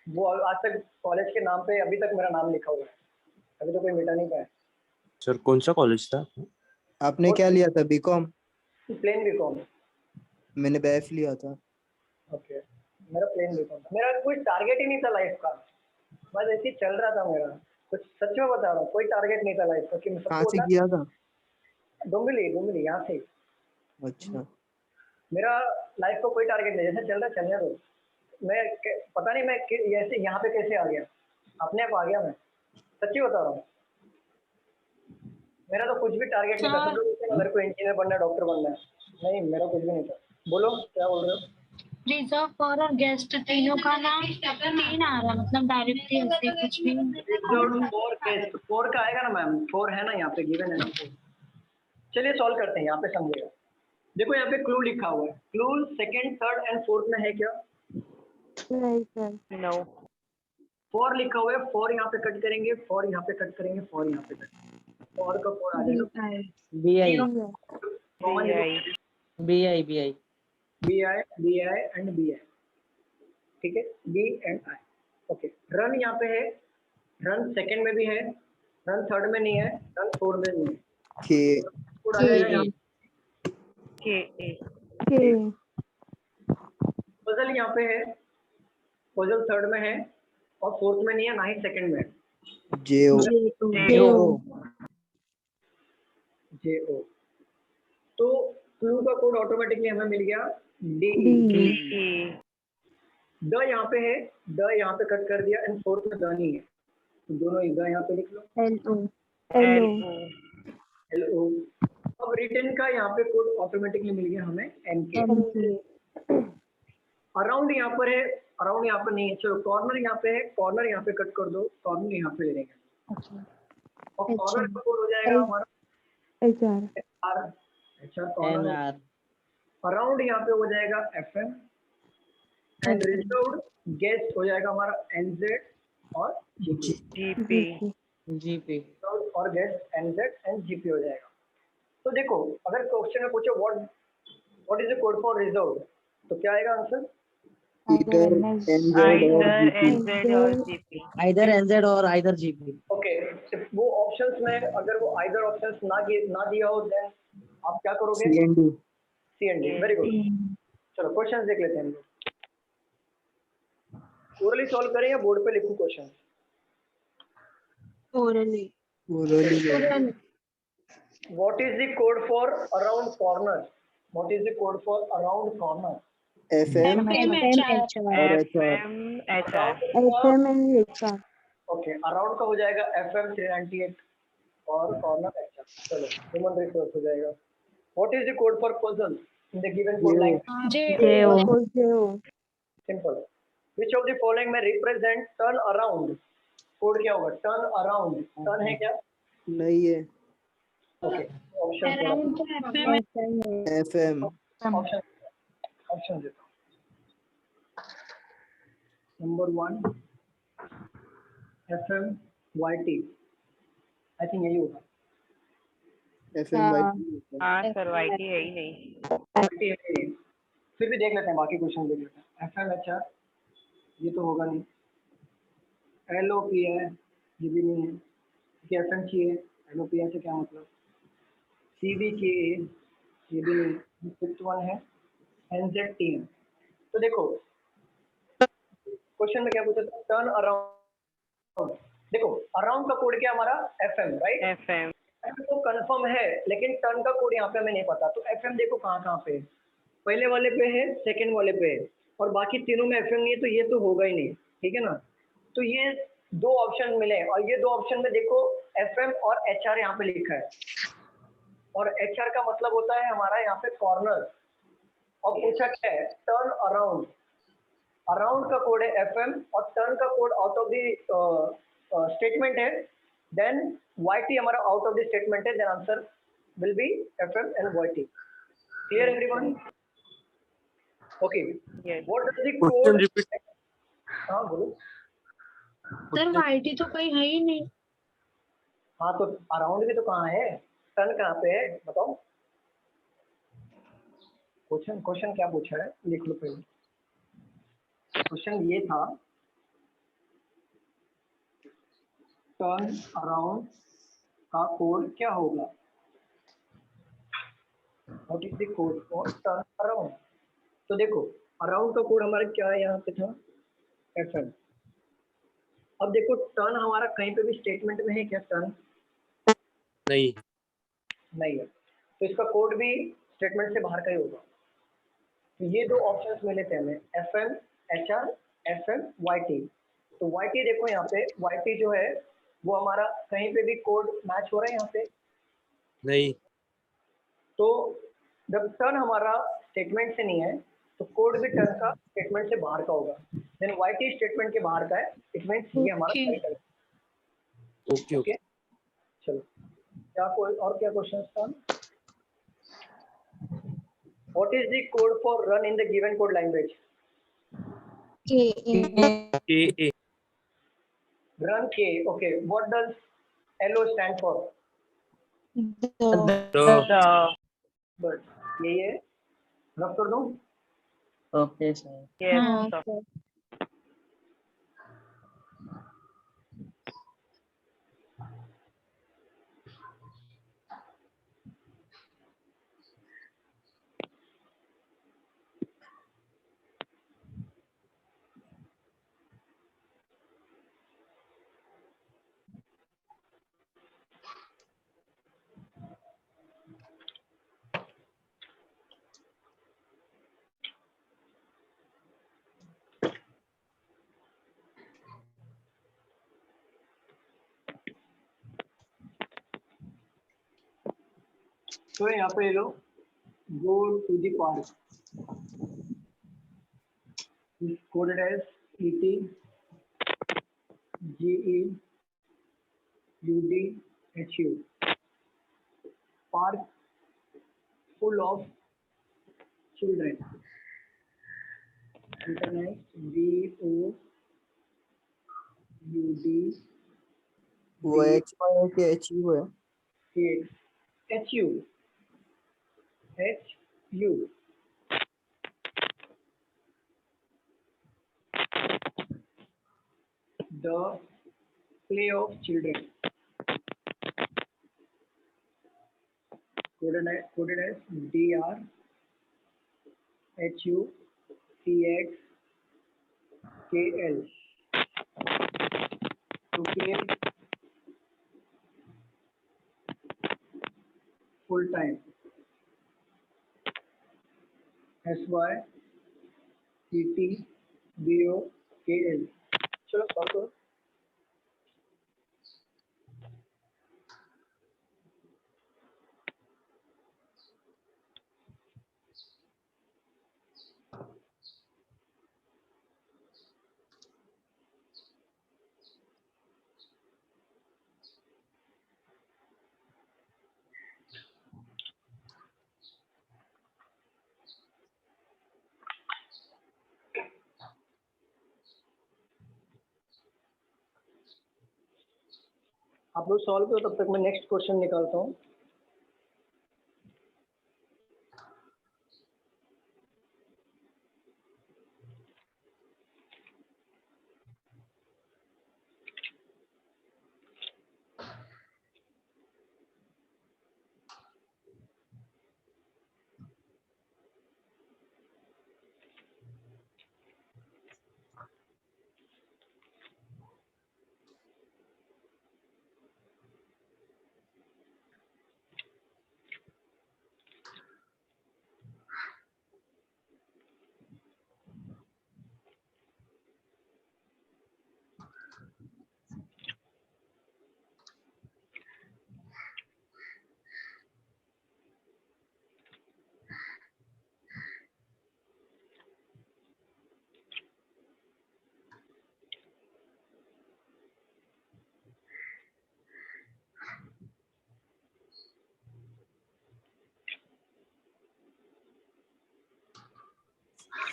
वो आज तक कॉलेज के नाम पे अभी तक मेरा नाम लिखा हुआ है, अभी तो कोई मिटा नहीं पाया। सर कौन सा कॉलेज था? आपने क्या लिया था? BCom? Plain BCom। मैंने BF लिया था। ओके, मेरा प्लेन BCom था। मेरा कोई टारगेट ही नहीं था लाइफ का, बस ऐसे ही चल रहा था मेरा, कुछ सच में बता रहा हूँ, कोई टारगेट नहीं था लाइफ का कि मैं कहाँ सबको से होता। किया था? डोंबिवली यहाँ से। अच्छा। मेरा लाइफ का कोई टारगेट नहीं, जैसे चल रहा चलने दो। पता नहीं मैं ऐसे यहाँ पे कैसे आ गया, अपने आप आ गया मैं, सच्ची बता रहा हूँ। मेरा तो कुछ भी टारगेट नहीं था। सब लोग कहते हैं मेरे को इंजीनियर बनना है, डॉक्टर बनना है, नहीं मेरा कुछ भी नहीं था। बोलो क्या बोल रहे हो? रिजर्व फॉर और गेस्ट तीनों का नाम 3 आ रहा, मतलब डायरेक्टली ऐसे कुछ भी रिजर्व्ड फॉर गेस्ट, 4 का आएगा ना मैम, 4 है ना यहाँ पे, गिवन है ना 4। चलिए सॉल्व करते हैं, यहाँ पे समझिएगा। देखो यहाँ पे क्लू लिखा हुआ है, clue second third and fourth में है क्या? नहीं सर। नो। फॉर लिखा हुआ है, फॉर यहाँ पे कट करेंगे, फॉर यहाँ पे कट करेंगे, फॉर यहाँ पे कट, फॉर का फॉर आ जाएगा BI common, BI BI and BI, ठीक है, B and I। Okay, run यहाँ पे है, रन सेकंड में भी है, रन थर्ड में नहीं है, रन फोर्थ में नहीं है। कोड आ जाएगा यहाँ। पजल यहाँ पे है, पजल थर्ड में है और फोर्थ में नहीं है, ना ही सेकंड में है। JO। तो क्लू का कोड ऑटोमेटिकली हमें मिल गया DE। द यहाँ पे है, द यहाँ पे कट कर दिया एंड फोर्थ में द नहीं है, तो दोनों ही द यहाँ पे लिख लो, LO। अब रिटर्न का यहाँ पे कोड ऑटोमेटिकली मिल गया हमें NK। अराउंड यहाँ पर है, अराउंड यहाँ पर नहीं है, चलो कॉर्नर यहाँ पे है, कॉर्नर यहाँ पे कट कर दो, कॉर्नर यहाँ पे ले लेंगे और कॉर्नर का कोड हो जाएगा हमारा HR। कॉर्नर NR अराउंड यहाँ पे हो जाएगा FM, एंड रिजर्व्ड गेस्ट हो जाएगा हमारा एनजेड और जीपी। जीपी जीपी और गेस्ट एनजेड एंड जीपी हो जाएगा। तो देखो अगर क्वेश्चन में पूछो what is the code for reserve, तो क्या आएगा आंसर? इधर NZ और आइदर GP। एनजेड और जीपी। आइदर एनजेड और आइदर जीपी। ओके, वो ऑप्शंस में अगर वो आइदर ऑप्शंस ना दिया हो देन आप क्या करोगे? CND। सीएनडी। Very good. चलो क्वेश्चंस देख लेते हैं हम लोग। ओरली सॉल्व करें या बोर्ड पे लिखूं question? Orally. Orally. What is the code for around corner? What is the code for around corner? FM FMHR। और HR। FMHR। FMHR। Okay, around का हो जाएगा FM 398 और कॉर्नर HR। चलो ह्यूमन रिसोर्स हो जाएगा। What is the code for puzzle in the given code line? JO। Simple. Which of the following may represent turn around? Code क्या होगा? Turn around. Turn है क्या? नहीं है। ओके, ऑप्शन अराउंड तो FM। ऑप्शन देता हूँ। Number 1 FM YT, I think यही होगा। FM हाँ सर वाईटी है ही नहीं। फिर भी देख लेते हैं, बाकी क्वेश्चन देख लेते हैं। FMHR ये तो होगा नहीं। LOP है, ये भी नहीं है क्योंकि FM चाहिए। LOP से क्या मतलब? CBKA ये भी नहीं। फिफ्थ वन है NZTM। तो देखो क्वेश्चन में क्या पूछा था? Turn around. देखो अराउंड का कोड क्या हमारा? FM, right? FM तो कंफर्म है, लेकिन टर्न का कोड यहाँ पे हमें नहीं पता। तो FM देखो कहाँ पे है। पहले वाले पे है, सेकंड वाले पे है, और बाकी तीनों में FM नहीं है, तो ये तो होगा ही नहीं। ठीक है ना? तो ये दो ऑप्शन मिले, और ये दो ऑप्शन में देखो FM और HR यहाँ पे लिखा है, और HR का मतलब होता है हमारा यहाँ पे कॉर्नर, और पूछा क्या है? Turn around. अराउंड का कोड है FM और टर्न का code out of the statement है, देन YT हमारा आउट ऑफ द स्टेटमेंट है, then answer will be FM and YT। Clear everyone? Okay, what does the code? हाँ बोलो sir YT तो कहीं है ही नहीं। हाँ, तो अराउंड भी तो कहाँ है? टर्न कहाँ पे है बताओ? क्वेश्चन क्या पूछा है लिख लो पहले। क्वेश्चन ये था, टर्न अराउंड का कोड क्या होगा? What is the code for turn around? तो देखो अराउंड का कोड हमारा क्या है यहाँ पे था? FM। अब देखो टर्न हमारा कहीं पे भी स्टेटमेंट में है क्या? टर्न नहीं है, तो इसका कोड भी स्टेटमेंट से बाहर का ही होगा। तो ये दो ऑप्शंस मिले थे हमें, FM HR, FM YT। तो YT देखो यहाँ पे, YT जो है वो हमारा कहीं पे भी कोड मैच हो रहा है यहाँ पे? नहीं। तो जब टर्न हमारा स्टेटमेंट से नहीं है, तो कोड भी टर्न का स्टेटमेंट से बाहर का होगा। देन YT स्टेटमेंट के बाहर का है, इट मींस ये हमारा सही है। ओके, चलो क्या कोई और क्या क्वेश्चन था? What is the code for run in the given code language? KA। Run K. Okay. What does LO stand for? But यही है, रफ कर दूं? Okay sir. हाँ सर तो यहाँ पे लो, go to the park. It's coded as ET GE UDHU. Park full of children. Internet VOUD वो HY है कि HU है? HU the play of children, coded as DRHUCXKL, to play full time, SYTTBOKL. चलो solve करो। आप लोग solve करो, तब तक मैं नेक्स्ट क्वेश्चन निकालता हूँ।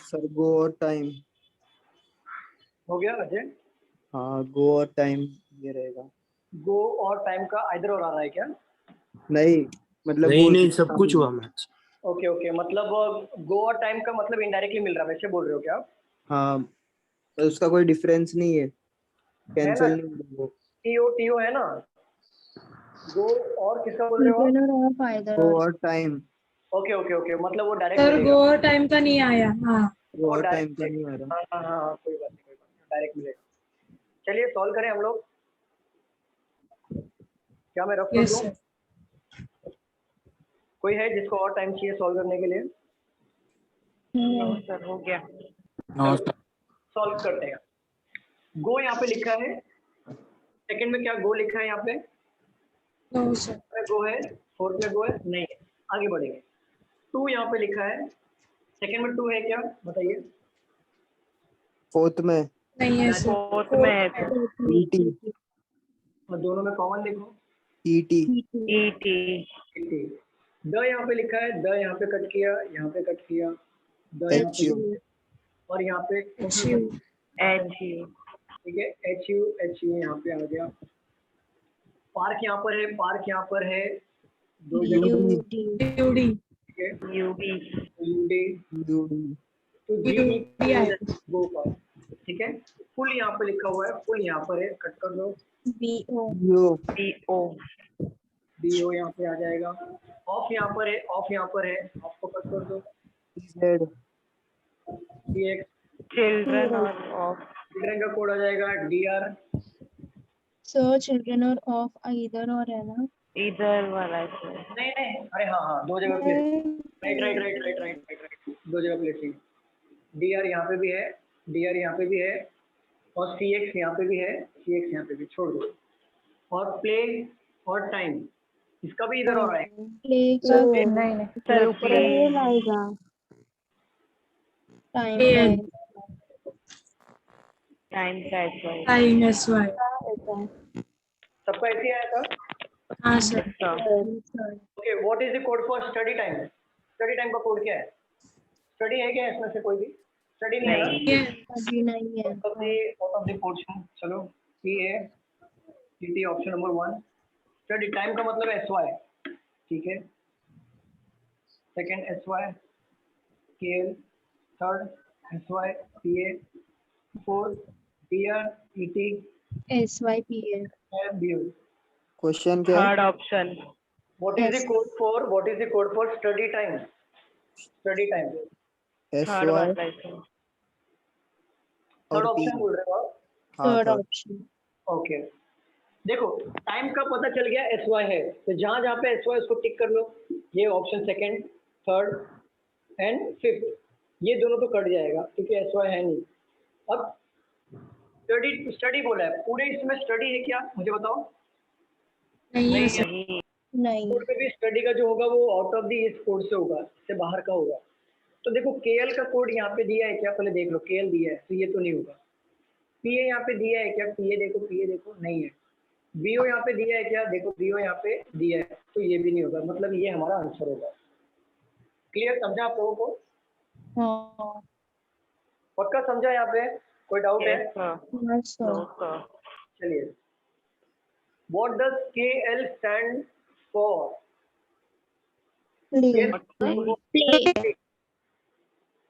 सर गो और टाइम हो गया अजय? हाँ गो और टाइम ये रहेगा। गो और टाइम का आइदर और आ रहा है क्या? नहीं मतलब नहीं सब कुछ हुआ मैच। ओके ओके, मतलब गो और टाइम का मतलब इनडायरेक्टली मिल रहा है, वैसे बोल रहे हो क्या आप? हाँ तो उसका कोई डिफरेंस नहीं है, कैंसिल नहीं होगा। टीओ है ना? गो और किसका बोल रहे हो आप? गो और टाइम। ओके ओके ओके, मतलब वो डायरेक्ट सर गो और टाइम का नहीं आया। हाँ गो और टाइम का नहीं आ रहा। हाँ कोई बात नहीं, डायरेक्ट मिलेगा। चलिए सॉल्व करें हम लोग। क्या मैं रख यस दूं? कोई है जिसको और टाइम चाहिए सॉल्व करने के लिए? सर हो गया। सॉल्व करते हैं। गो यहाँ पे लिखा है, सेकंड में क्या गो लिखा है यहाँ पे? No sir. गो है, फोर्थ में गो है नहीं है, आगे बढ़ेंगे। टू यहाँ पे लिखा है, सेकंड में टू है क्या बताइए? फोर्थ में नहीं है सर। फोर्थ में है सर। ईटी और दोनों में कॉमन लिखो ईटी ईटी। द यहाँ पे लिखा है, द यहाँ पे कट किया, यहाँ पे कट किया, द यहाँ पे, और यहाँ पे HU। ठीक है, HU यहाँ पे आ गया। पार्क यहाँ पर है, पार्क यहाँ पर है, दो जगह, ठीक है, गो का, ठीक है। फुल यहाँ पे लिखा हुआ है, फुल यहाँ पर है, कट कर दो। BO यहाँ पे आ जाएगा। ऑफ यहाँ पर है, ऑफ यहाँ पर है, ऑफ को कट कर दो। DX चिल्ड्रन और ऑफ। चिल्ड्रन का कोड आ जाएगा DR। सर चिल्ड्रन और ऑफ इधर और है ना? इधर वाला है सर। नहीं, अरे हाँ दो जगह प्लेस, राइट, दो जगह प्लेसिंग। DR यहाँ पे भी है, DR यहाँ पे भी है, और CX यहाँ पे भी है, CX यहाँ पे भी, छोड़ दो। और प्ले और टाइम, इसका भी इधर और आएगा। प्ले नहीं सर ऊपर आएगा, टाइम टाइम SY। सबका ऐसे ही आया था? हाँ sir. Okay, what is the code for study time? Study time का कोड क्या है? स्टडी है क्या इसमें से कोई भी? स्टडी नहीं है ना? अभी नहीं है। out of the portion. चलो PA PT option number 1. Study time का मतलब SY, ठीक है. Second SY KL, third SY PA, fourth DR ET SYPA। BU. Question क्या है? Third option What is the code for study time? Study time. Third SY वाला है। Third और option P। बोल रहे हो आप? हाँ थर्ड थर्ड। ऑप्शन। ओके, देखो टाइम का पता चल गया SY है, तो जहां जहां पे SY उसको टिक कर लो. ये option second, third and fifth, ये दोनों तो कट जाएगा क्योंकि SY है नहीं. अब स्टडी बोला है, पूरे इसमें स्टडी है क्या मुझे बताओ? नहीं है नहीं सर। है. नहीं। कोड पे भी स्टडी का जो होगा वो आउट ऑफ दी इस कोड से होगा, इससे बाहर का होगा. तो देखो KL का कोड यहाँ पे दिया है क्या, पहले देख लो. KL दिया है तो ये तो नहीं होगा. PA यहाँ पे दिया है क्या? PA देखो नहीं है. BO यहाँ पे दिया है क्या? देखो BO यहाँ पे दिया है, तो ये भी नहीं होगा. मतलब ये हमारा आंसर होगा. क्लियर समझा आप लोगों को? हाँ। पक्का समझा? यहाँ पे कोई डाउट है? Yes, sir। चलिए, What does KL stand for? Play।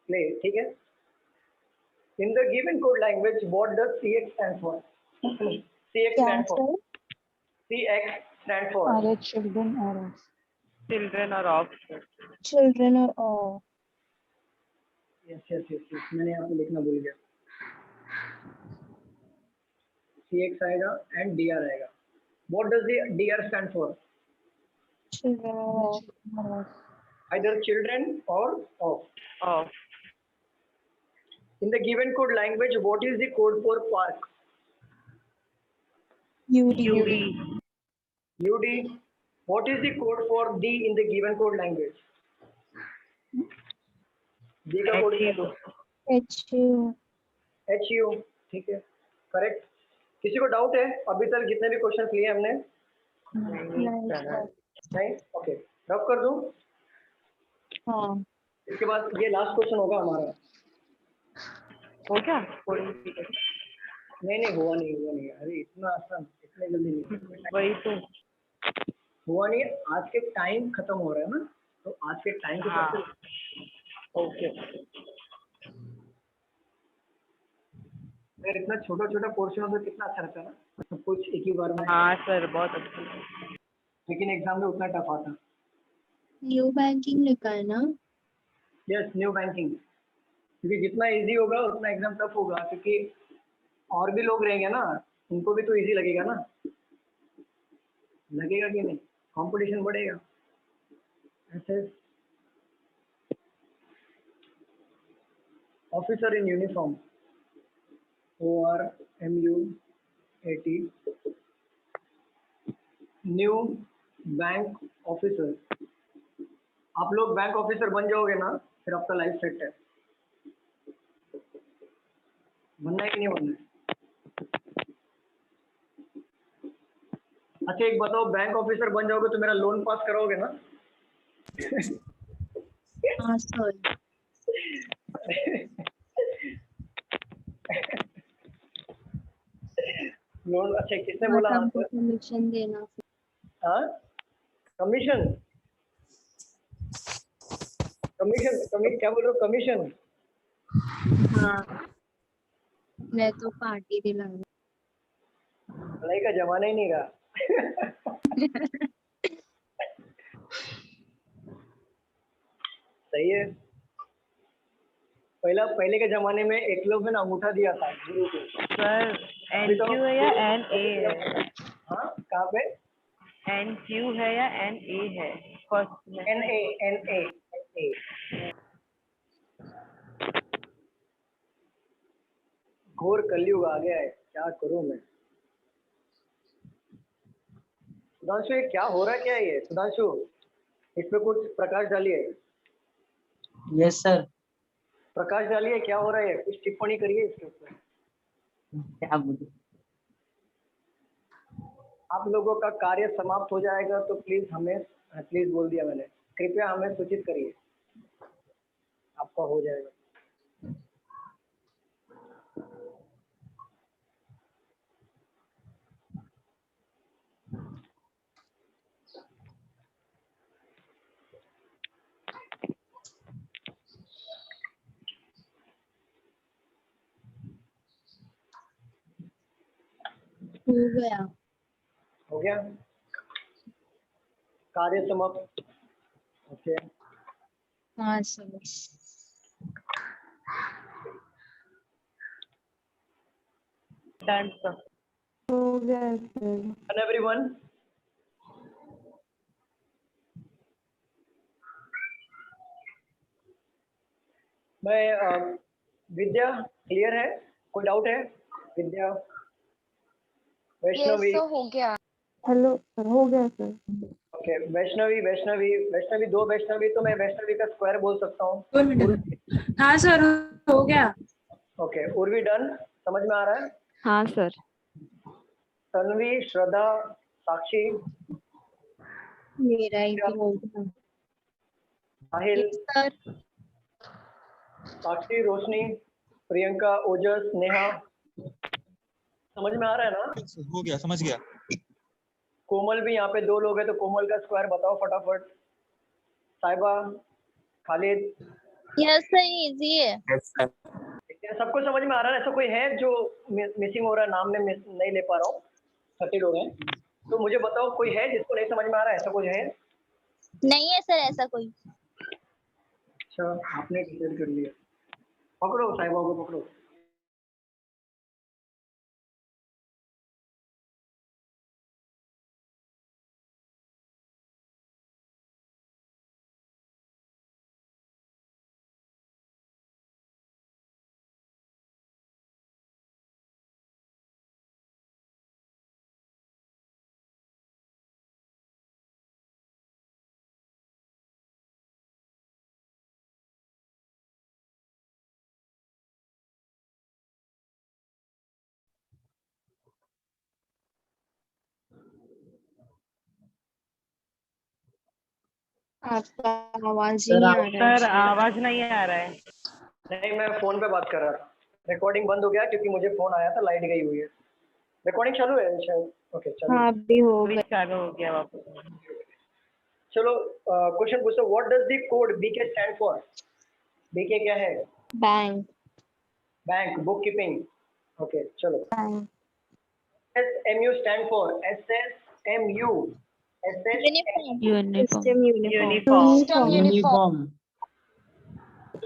Play, ठीक है. In the given code language, what does CX stand for? CX stand for. CX stand for. Are children or us? Children और of Children or all? Yes. मैंने यहाँ पे लिखना भूल गया. CX आएगा and DR आएगा. What does the DR stand for? Children or us? Either children or of. Of In the given code language, what is the code for park? UD। UD. What is the code for D in the given code language? D का code क्या है? HU। HU, ठीक है, correct. किसी को doubt है? अभी तक जितने भी क्वेश्चन लिए हमने? नहीं. ओके, रब कर दूं? हाँ। इसके बाद ये लास्ट क्वेश्चन होगा हमारा. हो क्या? नहीं हुआ नहीं. अरे इतना आसान, इतने जल्दी नहीं वही तो. हुआ नहीं. आज के टाइम खत्म हो रहा है ना, तो आज के टाइम के हाँ. साथ ओके. अगर इतना छोटा पोर्शन हो तो कितना अच्छा रहता है ना, सब कुछ एक ही बार में. हाँ सर, बहुत अच्छा. लेकिन एग्जाम में उतना टफ आता. न्यू बैंकिंग लिखा है ना? Yes, new banking. क्योंकि जितना इजी होगा उतना एग्जाम टफ होगा, क्योंकि और भी लोग रहेंगे ना, उनको भी तो इजी लगेगा ना. लगेगा कि नहीं? कंपटीशन बढ़ेगा. ऐसे officer in uniform, ORMUAT, new bank officer. आप लोग बैंक ऑफिसर बन जाओगे ना, फिर आपका लाइफ सेट है. बनना है कि नहीं बनना है? अच्छा एक बताओ, बैंक ऑफिसर बन जाओगे तो मेरा लोन पास कराओगे ना? हाँ सर। लोन. अच्छा किसने बोला? हमको कमीशन देना। हाँ, कमीशन क्या बोल रहे हो? कमीशन? हाँ, मैं तो पार्टी दिला। पढ़ाई का जमाना ही नहीं रहा. सही है. पहले के जमाने में एकलव्य ने अंगूठा दिया था गुरु को. सर NQ है या NA है? हाँ, कहाँ पे? NQ है या NA है? फर्स्ट में NA. घोर कलयुग आ गया है, क्या करूं मैं? सुधांशु ये क्या हो रहा है? क्या है ये सुधांशु? इस पे कुछ प्रकाश डालिए. Yes sir. प्रकाश डालिए, क्या हो रहा है? कुछ टिप्पणी करिए इसके ऊपर. क्या बोलूं? आप लोगों का कार्य समाप्त हो जाएगा तो प्लीज हमें, प्लीज बोल दिया मैंने, कृपया हमें सूचित करिए. आपका हो जाएगा. हो गया। हो गया, कार्य समाप्त। ओके, हाँ सर। Done sir. हो गया सर। एंड एवरीवन, मैं विद्या, क्लियर है? कोई डाउट है? विद्या, वैष्णवी, हो गया। हेलो सर, हो गया सर। ओके, वैष्णवी वैष्णवी वैष्णवी, दो वैष्णवी, तो मैं वैष्णवी का स्क्वायर बोल सकता हूँ। हाँ सर, हो गया। ओके, उर्वी डन, समझ में आ रहा है? हाँ सर। तन्वी, श्रद्धा, साक्षी, मेरा ही तो हो गया। साहिल, सर साक्षी, रोशनी, प्रियंका, ओजस, नेहा, समझ में आ रहा है ना? हो गया, समझ गया। कोमल भी, यहाँ पे दो लोग हैं तो कोमल का स्क्वायर बताओ फटाफट। साहिबा, खालिद, यस सर, इजी है। क्या सबको समझ में आ रहा है? ऐसा कोई है जो मिसिंग हो रहा है? नाम में नहीं ले पा रहा हूँ, 30 लोग हैं, तो मुझे बताओ कोई है जिसको नहीं समझ में आ रहा है? ऐसा कोई है? नहीं है सर ऐसा कोई। अच्छा, आपने डिसाइड कर लिया। पकड़ो साहिबा को, पकड़ो। आपका आवाज ही नहीं आ रहा है सर आवाज नहीं आ रहा है। नहीं, मैं फोन पे बात कर रहा था। रिकॉर्डिंग बंद हो गया क्योंकि मुझे फोन आया था, लाइट गई हुई है। रिकॉर्डिंग चालू है शायद? ओके, चलो। हाँ अभी हो अभी गया। चालू हो गया वापस। चलो, क्वेश्चन पूछो। What does the code BK stand for? BK क्या है? Bank. Bank, book keeping. Okay, चलो। Bank. SMU stand for? SSMU, uniform. Uniform. System uniform. System uniform.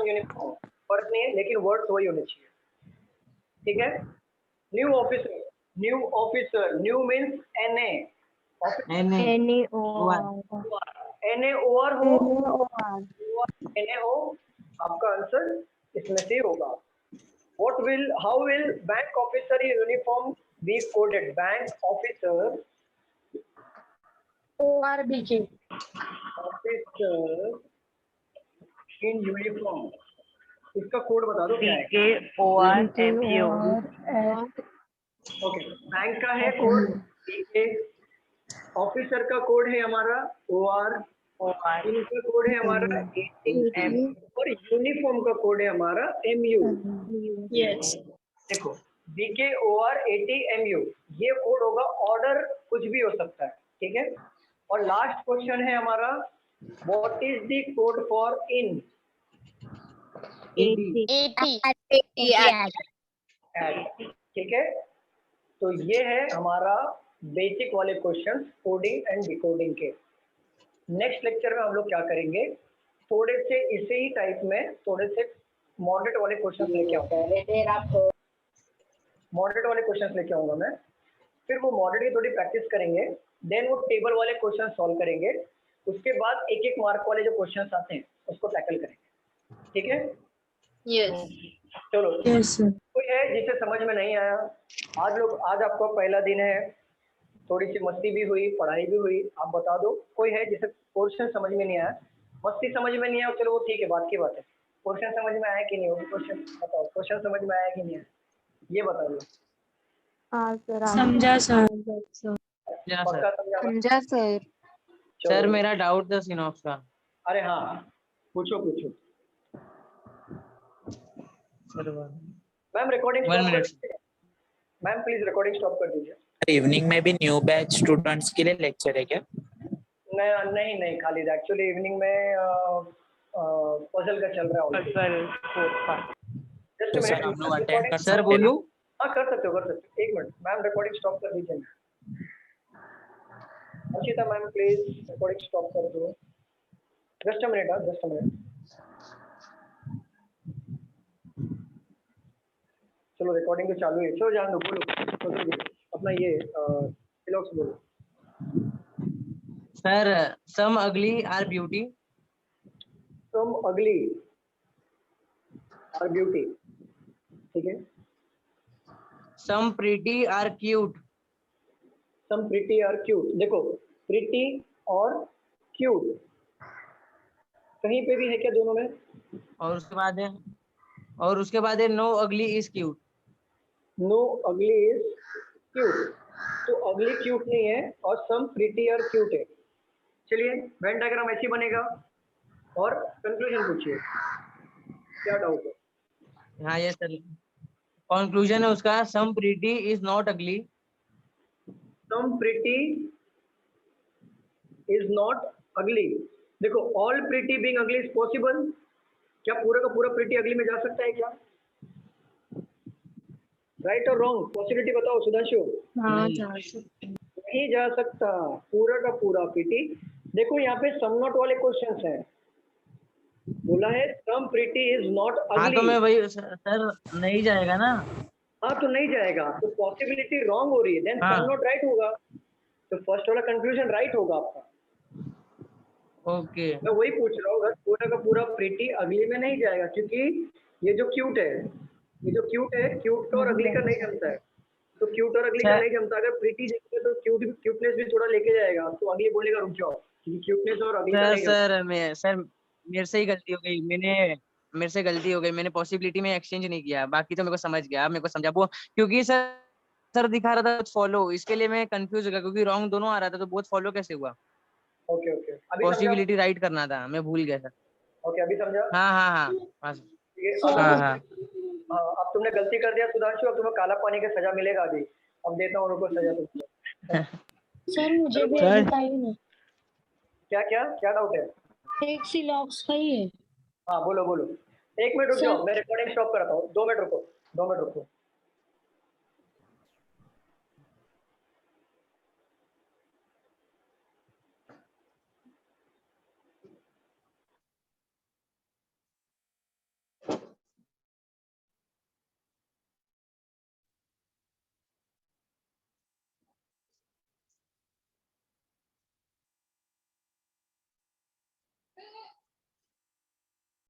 Uniform, फर्क नहीं है लेकिन वर्ड वही होने चाहिए, ठीक है? New officer, new officer, new means NA, NAOR हो, NAO, आपका आंसर इसमें से होगा। What will, how will bank officer uniform be coded? Bank officer, ORBK। officer in uniform, इसका कोड बता दो क्या है? BKORMU। ओके, बैंक का है कोड BK, ऑफिसर का कोड है हमारा OR, इनका कोड है हमारा ATM, और यूनिफॉर्म का कोड है हमारा MU। यस। देखो, BKOR ATMU, ये कोड होगा। ऑर्डर कुछ भी हो सकता है, ठीक है? और लास्ट क्वेश्चन है हमारा, what is the code for in? ठीक है? तो ये है हमारा बेसिक वाले क्वेश्चन कोडिंग एंड डिकोडिंग के। नेक्स्ट लेक्चर में हम लोग क्या करेंगे, थोड़े से इसी ही टाइप में थोड़े से मॉडरेट वाले क्वेश्चन लेके आऊंगा। मॉडरेट वाले क्वेश्चन लेके आऊंगा मैं, फिर वो मॉडरेट की थोड़ी प्रैक्टिस करेंगे, देन वो टेबल वाले क्वेश्चन सॉल्व करेंगे, उसके बाद एक एक मार्क वाले जो क्वेश्चन आते हैं उसको टैकल करेंगे, ठीक है? यस। चलो, यस सर। कोई है जिसे समझ में नहीं आया? आज आपका पहला दिन है, थोड़ी सी मस्ती भी हुई, पढ़ाई भी हुई, आप बता दो। कोई है जिसे क्वेश्चन समझ में नहीं आया? मस्ती समझ में नहीं आया, चलो वो ठीक है, बात की बात है। क्वेश्चन समझ में आया कि नहीं? वो क्वेश्चन बताओ, क्वेश्चन समझ में आया कि नहीं आया, ये बता दो। हाँ सर। समझा सर। पक्का समझा? समझा सर। सर चलो। मेरा डाउट था सिनॉप्स का। अरे हाँ, पूछो पूछो। मैम रिकॉर्डिंग One स्टॉप कर minute. दीजिए। मैम प्लीज रिकॉर्डिंग स्टॉप कर दीजिए। इवनिंग में भी न्यू बैच स्टूडेंट्स के लिए लेक्चर है क्या? नहीं खाली एक्चुअली इवनिंग में पजल का चल रहा है ऑलरेडी। पजल कोड का। जस्ट तो अ सर हम लोग अटेंड कर सर सकते हैं? बोलूं? हाँ कर सकते हो, एक मिनट मैम, रिकॉर्डिंग स्टॉप कर दीजिए। Archita ma'am please recording stop कर दो, just a minute, just a minute. चलो रिकॉर्डिंग तो चालू है, चलो जान दो, बोलो अपना ये सिलॉक्स बोलो। सर सम अगली आर ब्यूटी, सम अगली आर ब्यूटी, ठीक है। Some pretty are cute, some pretty are cute, देखो प्रिटी और क्यूट कहीं पे भी है क्या दोनों में? और उसके बाद है नो अगली इज क्यूट। नो अगली इज क्यूट, तो अगली क्यूट नहीं है और सम प्रिटी और क्यूट है। चलिए वेन डायग्राम ऐसी बनेगा और कंक्लूजन पूछिए, क्या डाउट है? हाँ ये सर कंक्लूजन है उसका, सम प्रीटी इज नॉट अगली, सम प्रिटी इज नॉट अगली। देखो ऑल प्रिटी बीइंग अगली इज पॉसिबल, क्या पूरा का पूरा प्रिटी अगली में जा सकता है क्या? राइट और रॉन्ग, पॉसिबिलिटी बताओ सुधांशु। नहीं जा सकता पूरा का पूरा प्रिटी। देखो यहाँ पे सम नॉट वाले क्वेश्चंस हैं, बोला है सम प्रिटी इज नॉट हाँ अगली। तो मैं वही सर नहीं जाएगा ना। हाँ तो नहीं जाएगा, तो पॉसिबिलिटी रॉन्ग हो रही है, देन हाँ। सम नॉट राइट होगा, तो फर्स्ट वाला कंक्लूजन राइट होगा आपका। ओके मैं वही पूछ रहा हूँ, अगर पूरा का पूरा प्रिटी अगली में नहीं जाएगा, क्योंकि ये जो क्यूट है, ये जो क्यूट है, क्यूट का और अगली का नहीं जमता है, तो क्यूट और अगली का नहीं जमता। अगर प्रिटी जाएगा तो क्यूटनेस भी थोड़ा लेके जाएगा, तो अगली बोलेगा रुक जाओ, क्योंकि क्यूटनेस और अगली का नहीं जमता। सर मेरे से ही गलती हो गई, मेरे से गलती हो गई, मैंने पॉसिबिलिटी में एक्सचेंज नहीं किया, बाकी तो मेरे को समझ गया, मेरे को समझा वो, क्योंकि सर दिखा रहा था फॉलो, इसके लिए मैं कंफ्यूज हो गया, क्योंकि रॉन्ग दोनों आ रहा था, तो बहुत फॉलो कैसे हुआ? ओके ओके, अभी समझा? पॉसिबिलिटी राइट करना था, मैं भूल गया सर। ओके अभी समझा? हाँ ठीक है, हाँ। अब तुमने गलती कर दिया सुधांशु, अब तुम्हें काला पानी का सजा मिलेगा अभी, अब देता हूँ उनको सजा तुमको। सर मुझे भी सर। बताइए ना, क्या क्या क्या डाउट है? एक सिलॉक्स का ही है। हाँ बोलो बोलो, एक मिनट रुक सर- जाओ, मैं रिकॉर्डिंग स्टॉप करता हूँ, 2 मिनट रुको, 2 मिनट रुको।